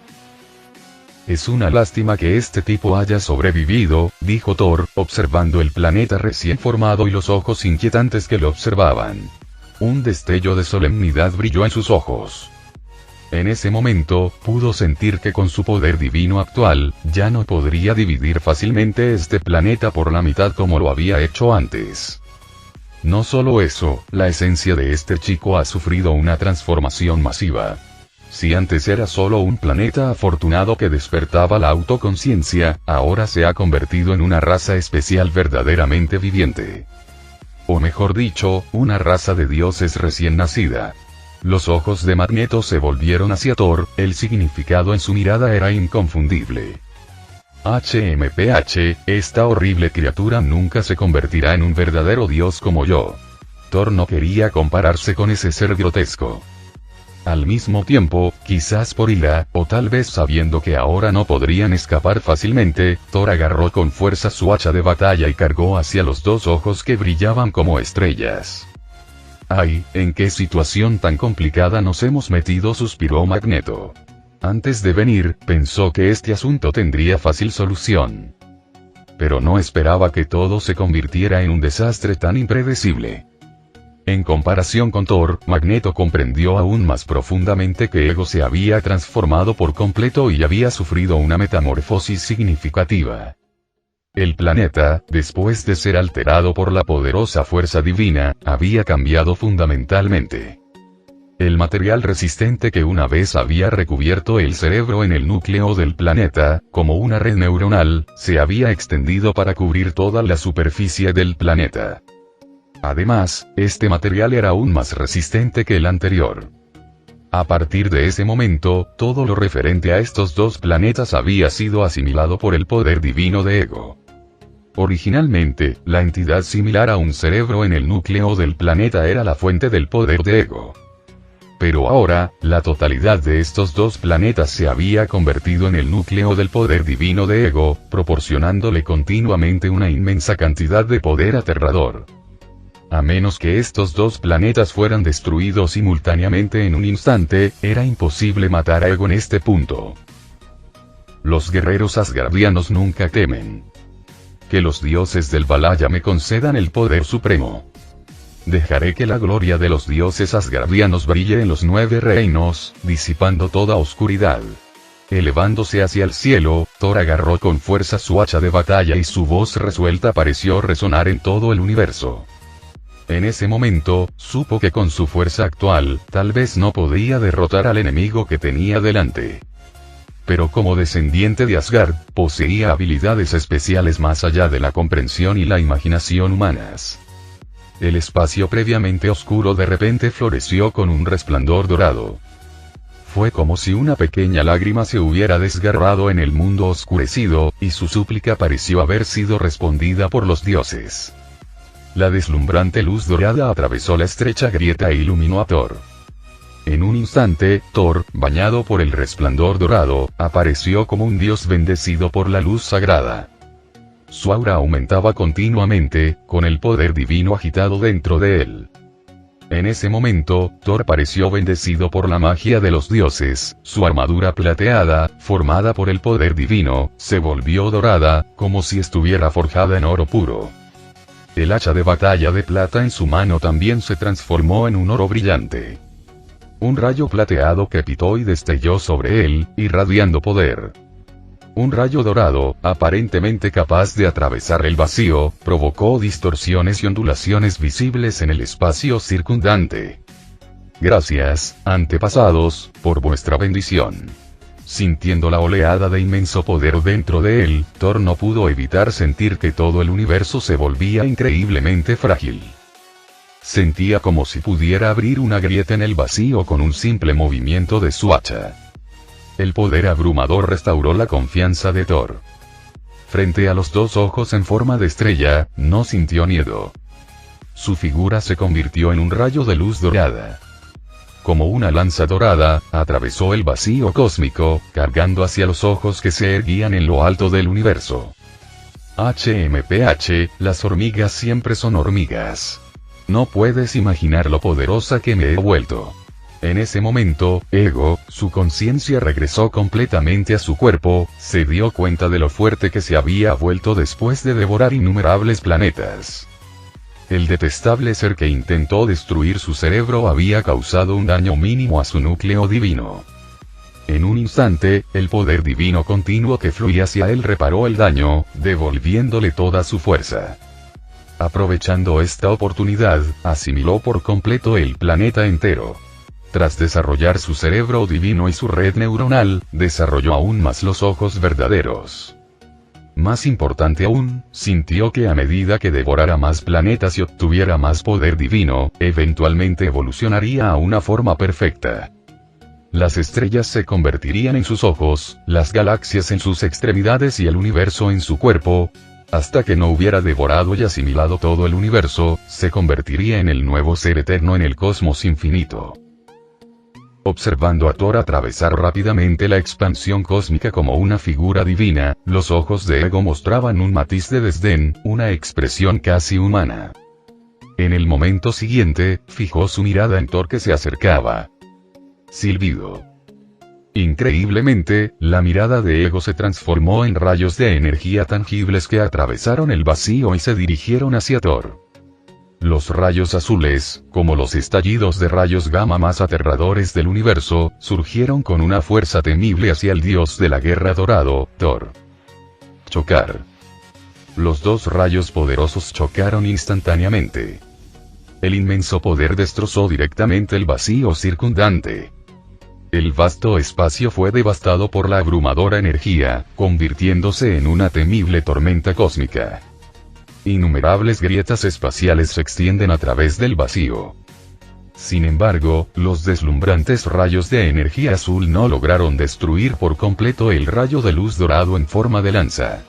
Es una lástima que este tipo haya sobrevivido, dijo Thor, observando el planeta recién formado y los ojos inquietantes que lo observaban. Un destello de solemnidad brilló en sus ojos. En ese momento, pudo sentir que con su poder divino actual, ya no podría dividir fácilmente este planeta por la mitad como lo había hecho antes. No solo eso, la esencia de este chico ha sufrido una transformación masiva. Si antes era solo un planeta afortunado que despertaba la autoconciencia, ahora se ha convertido en una raza especial verdaderamente viviente. O mejor dicho, una raza de dioses recién nacida. Los ojos de Magneto se volvieron hacia Thor, el significado en su mirada era inconfundible. HMPH, esta horrible criatura nunca se convertirá en un verdadero dios como yo. Thor no quería compararse con ese ser grotesco. Al mismo tiempo, quizás por ira, o tal vez sabiendo que ahora no podrían escapar fácilmente, Thor agarró con fuerza su hacha de batalla y cargó hacia los dos ojos que brillaban como estrellas. ¡Ay, en qué situación tan complicada nos hemos metido!, suspiró Magneto. Antes de venir, pensó que este asunto tendría fácil solución. Pero no esperaba que todo se convirtiera en un desastre tan impredecible. En comparación con Thor, Magneto comprendió aún más profundamente que Ego se había transformado por completo y había sufrido una metamorfosis significativa. El planeta, después de ser alterado por la poderosa fuerza divina, había cambiado fundamentalmente. El material resistente que una vez había recubierto el cerebro en el núcleo del planeta, como una red neuronal, se había extendido para cubrir toda la superficie del planeta. Además, este material era aún más resistente que el anterior. A partir de ese momento, todo lo referente a estos dos planetas había sido asimilado por el poder divino de Ego. Originalmente, la entidad similar a un cerebro en el núcleo del planeta era la fuente del poder de Ego. Pero ahora, la totalidad de estos dos planetas se había convertido en el núcleo del poder divino de Ego, proporcionándole continuamente una inmensa cantidad de poder aterrador. A menos que estos dos planetas fueran destruidos simultáneamente en un instante, era imposible matar a Ego en este punto. Los guerreros asgardianos nunca temen. Que los dioses del Valhalla me concedan el poder supremo. Dejaré que la gloria de los dioses asgardianos brille en los 9 reinos, disipando toda oscuridad. Elevándose hacia el cielo, Thor agarró con fuerza su hacha de batalla y su voz resuelta pareció resonar en todo el universo. En ese momento, supo que con su fuerza actual, tal vez no podía derrotar al enemigo que tenía delante. Pero como descendiente de Asgard, poseía habilidades especiales más allá de la comprensión y la imaginación humanas. El espacio previamente oscuro de repente floreció con un resplandor dorado. Fue como si una pequeña lágrima se hubiera desgarrado en el mundo oscurecido, y su súplica pareció haber sido respondida por los dioses. La deslumbrante luz dorada atravesó la estrecha grieta e iluminó a Thor. En un instante, Thor, bañado por el resplandor dorado, apareció como un dios bendecido por la luz sagrada. Su aura aumentaba continuamente, con el poder divino agitado dentro de él. En ese momento, Thor pareció bendecido por la magia de los dioses, su armadura plateada, formada por el poder divino, se volvió dorada, como si estuviera forjada en oro puro. El hacha de batalla de plata en su mano también se transformó en un oro brillante. Un rayo plateado que pitó y destelló sobre él, irradiando poder. Un rayo dorado, aparentemente capaz de atravesar el vacío, provocó distorsiones y ondulaciones visibles en el espacio circundante. Gracias, antepasados, por vuestra bendición. Sintiendo la oleada de inmenso poder dentro de él, Thor no pudo evitar sentir que todo el universo se volvía increíblemente frágil. Sentía como si pudiera abrir una grieta en el vacío con un simple movimiento de su hacha. El poder abrumador restauró la confianza de Thor. Frente a los dos ojos en forma de estrella, no sintió miedo. Su figura se convirtió en un rayo de luz dorada. Como una lanza dorada, atravesó el vacío cósmico, cargando hacia los ojos que se erguían en lo alto del universo. HMPH, las hormigas siempre son hormigas. No puedes imaginar lo poderosa que me he vuelto. En ese momento, Ego, su conciencia regresó completamente a su cuerpo, se dio cuenta de lo fuerte que se había vuelto después de devorar innumerables planetas. El detestable ser que intentó destruir su cerebro había causado un daño mínimo a su núcleo divino. En un instante, el poder divino continuo que fluía hacia él reparó el daño, devolviéndole toda su fuerza. Aprovechando esta oportunidad, asimiló por completo el planeta entero. Tras desarrollar su cerebro divino y su red neuronal, desarrolló aún más los ojos verdaderos. Más importante aún, sintió que a medida que devorara más planetas y obtuviera más poder divino, eventualmente evolucionaría a una forma perfecta. Las estrellas se convertirían en sus ojos, las galaxias en sus extremidades y el universo en su cuerpo. Hasta que no hubiera devorado y asimilado todo el universo, se convertiría en el nuevo ser eterno en el cosmos infinito. Observando a Thor atravesar rápidamente la expansión cósmica como una figura divina, los ojos de Ego mostraban un matiz de desdén, una expresión casi humana. En el momento siguiente, fijó su mirada en Thor que se acercaba. Silbido. Increíblemente, la mirada de Ego se transformó en rayos de energía tangibles que atravesaron el vacío y se dirigieron hacia Thor. Los rayos azules, como los estallidos de rayos gamma más aterradores del universo, surgieron con una fuerza temible hacia el dios de la guerra dorado, Thor. Chocar. Los dos rayos poderosos chocaron instantáneamente. El inmenso poder destrozó directamente el vacío circundante. El vasto espacio fue devastado por la abrumadora energía, convirtiéndose en una temible tormenta cósmica. Innumerables grietas espaciales se extienden a través del vacío. Sin embargo, los deslumbrantes rayos de energía azul no lograron destruir por completo el rayo de luz dorado en forma de lanza.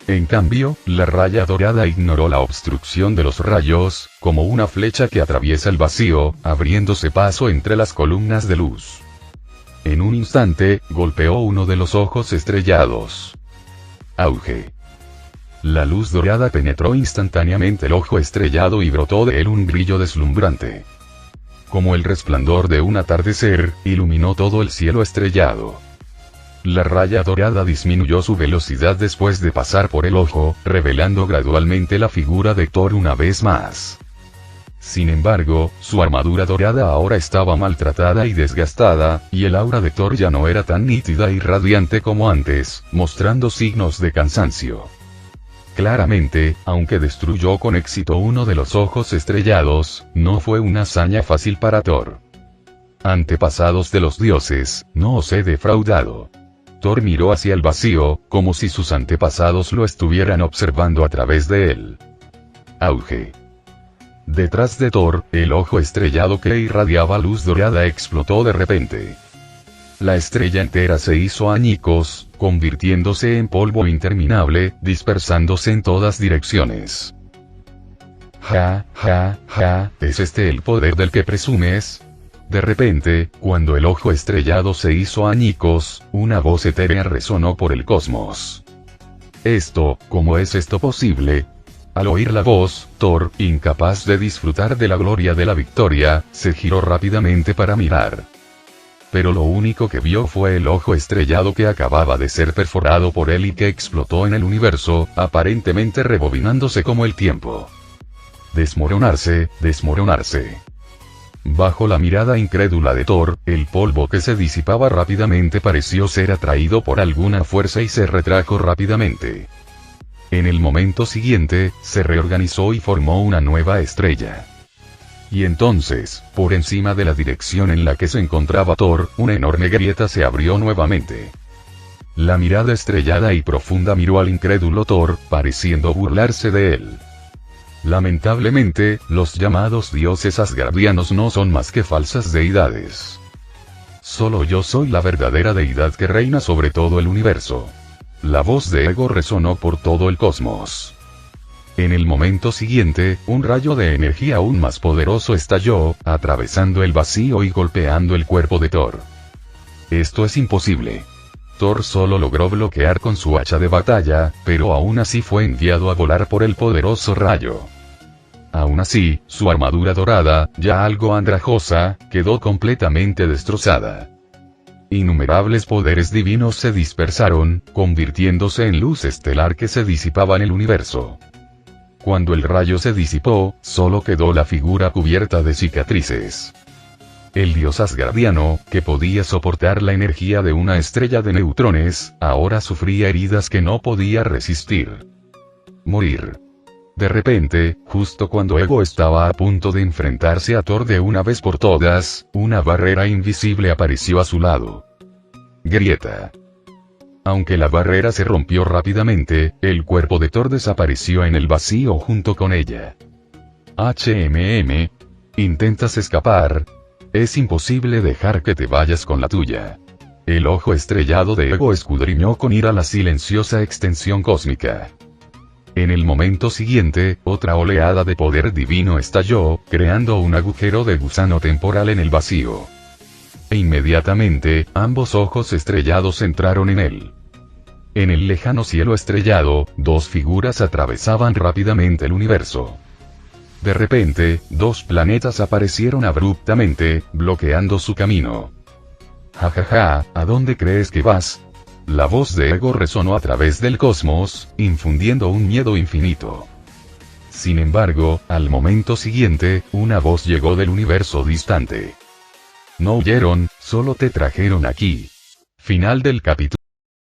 En cambio, la raya dorada ignoró la obstrucción de los rayos, como una flecha que atraviesa el vacío, abriéndose paso entre las columnas de luz. En un instante, golpeó uno de los ojos estrellados. Auge. La luz dorada penetró instantáneamente el ojo estrellado y brotó de él un brillo deslumbrante. Como el resplandor de un atardecer, iluminó todo el cielo estrellado. La raya dorada disminuyó su velocidad después de pasar por el ojo, revelando gradualmente la figura de Thor una vez más. Sin embargo, su armadura dorada ahora estaba maltratada y desgastada, y el aura de Thor ya no era tan nítida y radiante como antes, mostrando signos de cansancio. Claramente, aunque destruyó con éxito uno de los ojos estrellados, no fue una hazaña fácil para Thor. Antepasados de los dioses, no os he defraudado. Thor miró hacia el vacío, como si sus antepasados lo estuvieran observando a través de él. Auge. Detrás de Thor, el ojo estrellado que irradiaba luz dorada explotó de repente. La estrella entera se hizo añicos, convirtiéndose en polvo interminable, dispersándose en todas direcciones. Ja, ja, ja, ¿es este el poder del que presumes? De repente, cuando el ojo estrellado se hizo añicos, una voz etérea resonó por el cosmos. ¿Cómo es esto posible? Al oír la voz, Thor, incapaz de disfrutar de la gloria de la victoria, se giró rápidamente para mirar. Pero lo único que vio fue el ojo estrellado que acababa de ser perforado por él y que explotó en el universo, aparentemente rebobinándose como el tiempo. Desmoronarse, desmoronarse. Bajo la mirada incrédula de Thor, el polvo que se disipaba rápidamente pareció ser atraído por alguna fuerza y se retrajo rápidamente. En el momento siguiente, se reorganizó y formó una nueva estrella. Y entonces, por encima de la dirección en la que se encontraba Thor, una enorme grieta se abrió nuevamente. La mirada estrellada y profunda miró al incrédulo Thor, pareciendo burlarse de él. Lamentablemente, los llamados dioses asgardianos no son más que falsas deidades. Solo yo soy la verdadera deidad que reina sobre todo el universo. La voz de Ego resonó por todo el cosmos. En el momento siguiente, un rayo de energía aún más poderoso estalló, atravesando el vacío y golpeando el cuerpo de Thor. Esto es imposible. Thor solo logró bloquear con su hacha de batalla, pero aún así fue enviado a volar por el poderoso rayo. Aún así, su armadura dorada, ya algo andrajosa, quedó completamente destrozada. Innumerables poderes divinos se dispersaron, convirtiéndose en luz estelar que se disipaba en el universo. Cuando el rayo se disipó, solo quedó la figura cubierta de cicatrices. El dios asgardiano, que podía soportar la energía de una estrella de neutrones, ahora sufría heridas que no podía resistir. Morir. De repente, justo cuando Ego estaba a punto de enfrentarse a Thor de una vez por todas, una barrera invisible apareció a su lado. Grieta. Aunque la barrera se rompió rápidamente, el cuerpo de Thor desapareció en el vacío junto con ella. ¿Intentas escapar? Es imposible dejar que te vayas con la tuya. El ojo estrellado de Ego escudriñó con ira la silenciosa extensión cósmica. En el momento siguiente, otra oleada de poder divino estalló, creando un agujero de gusano temporal en el vacío. E inmediatamente, ambos ojos estrellados entraron en él. En el lejano cielo estrellado, dos figuras atravesaban rápidamente el universo. De repente, dos planetas aparecieron abruptamente, bloqueando su camino. «Jajaja, ¿a dónde crees que vas?» La voz de Ego resonó a través del cosmos, infundiendo un miedo infinito. Sin embargo, al momento siguiente, una voz llegó del universo distante. «No huyeron, solo te trajeron aquí». Final del capítulo.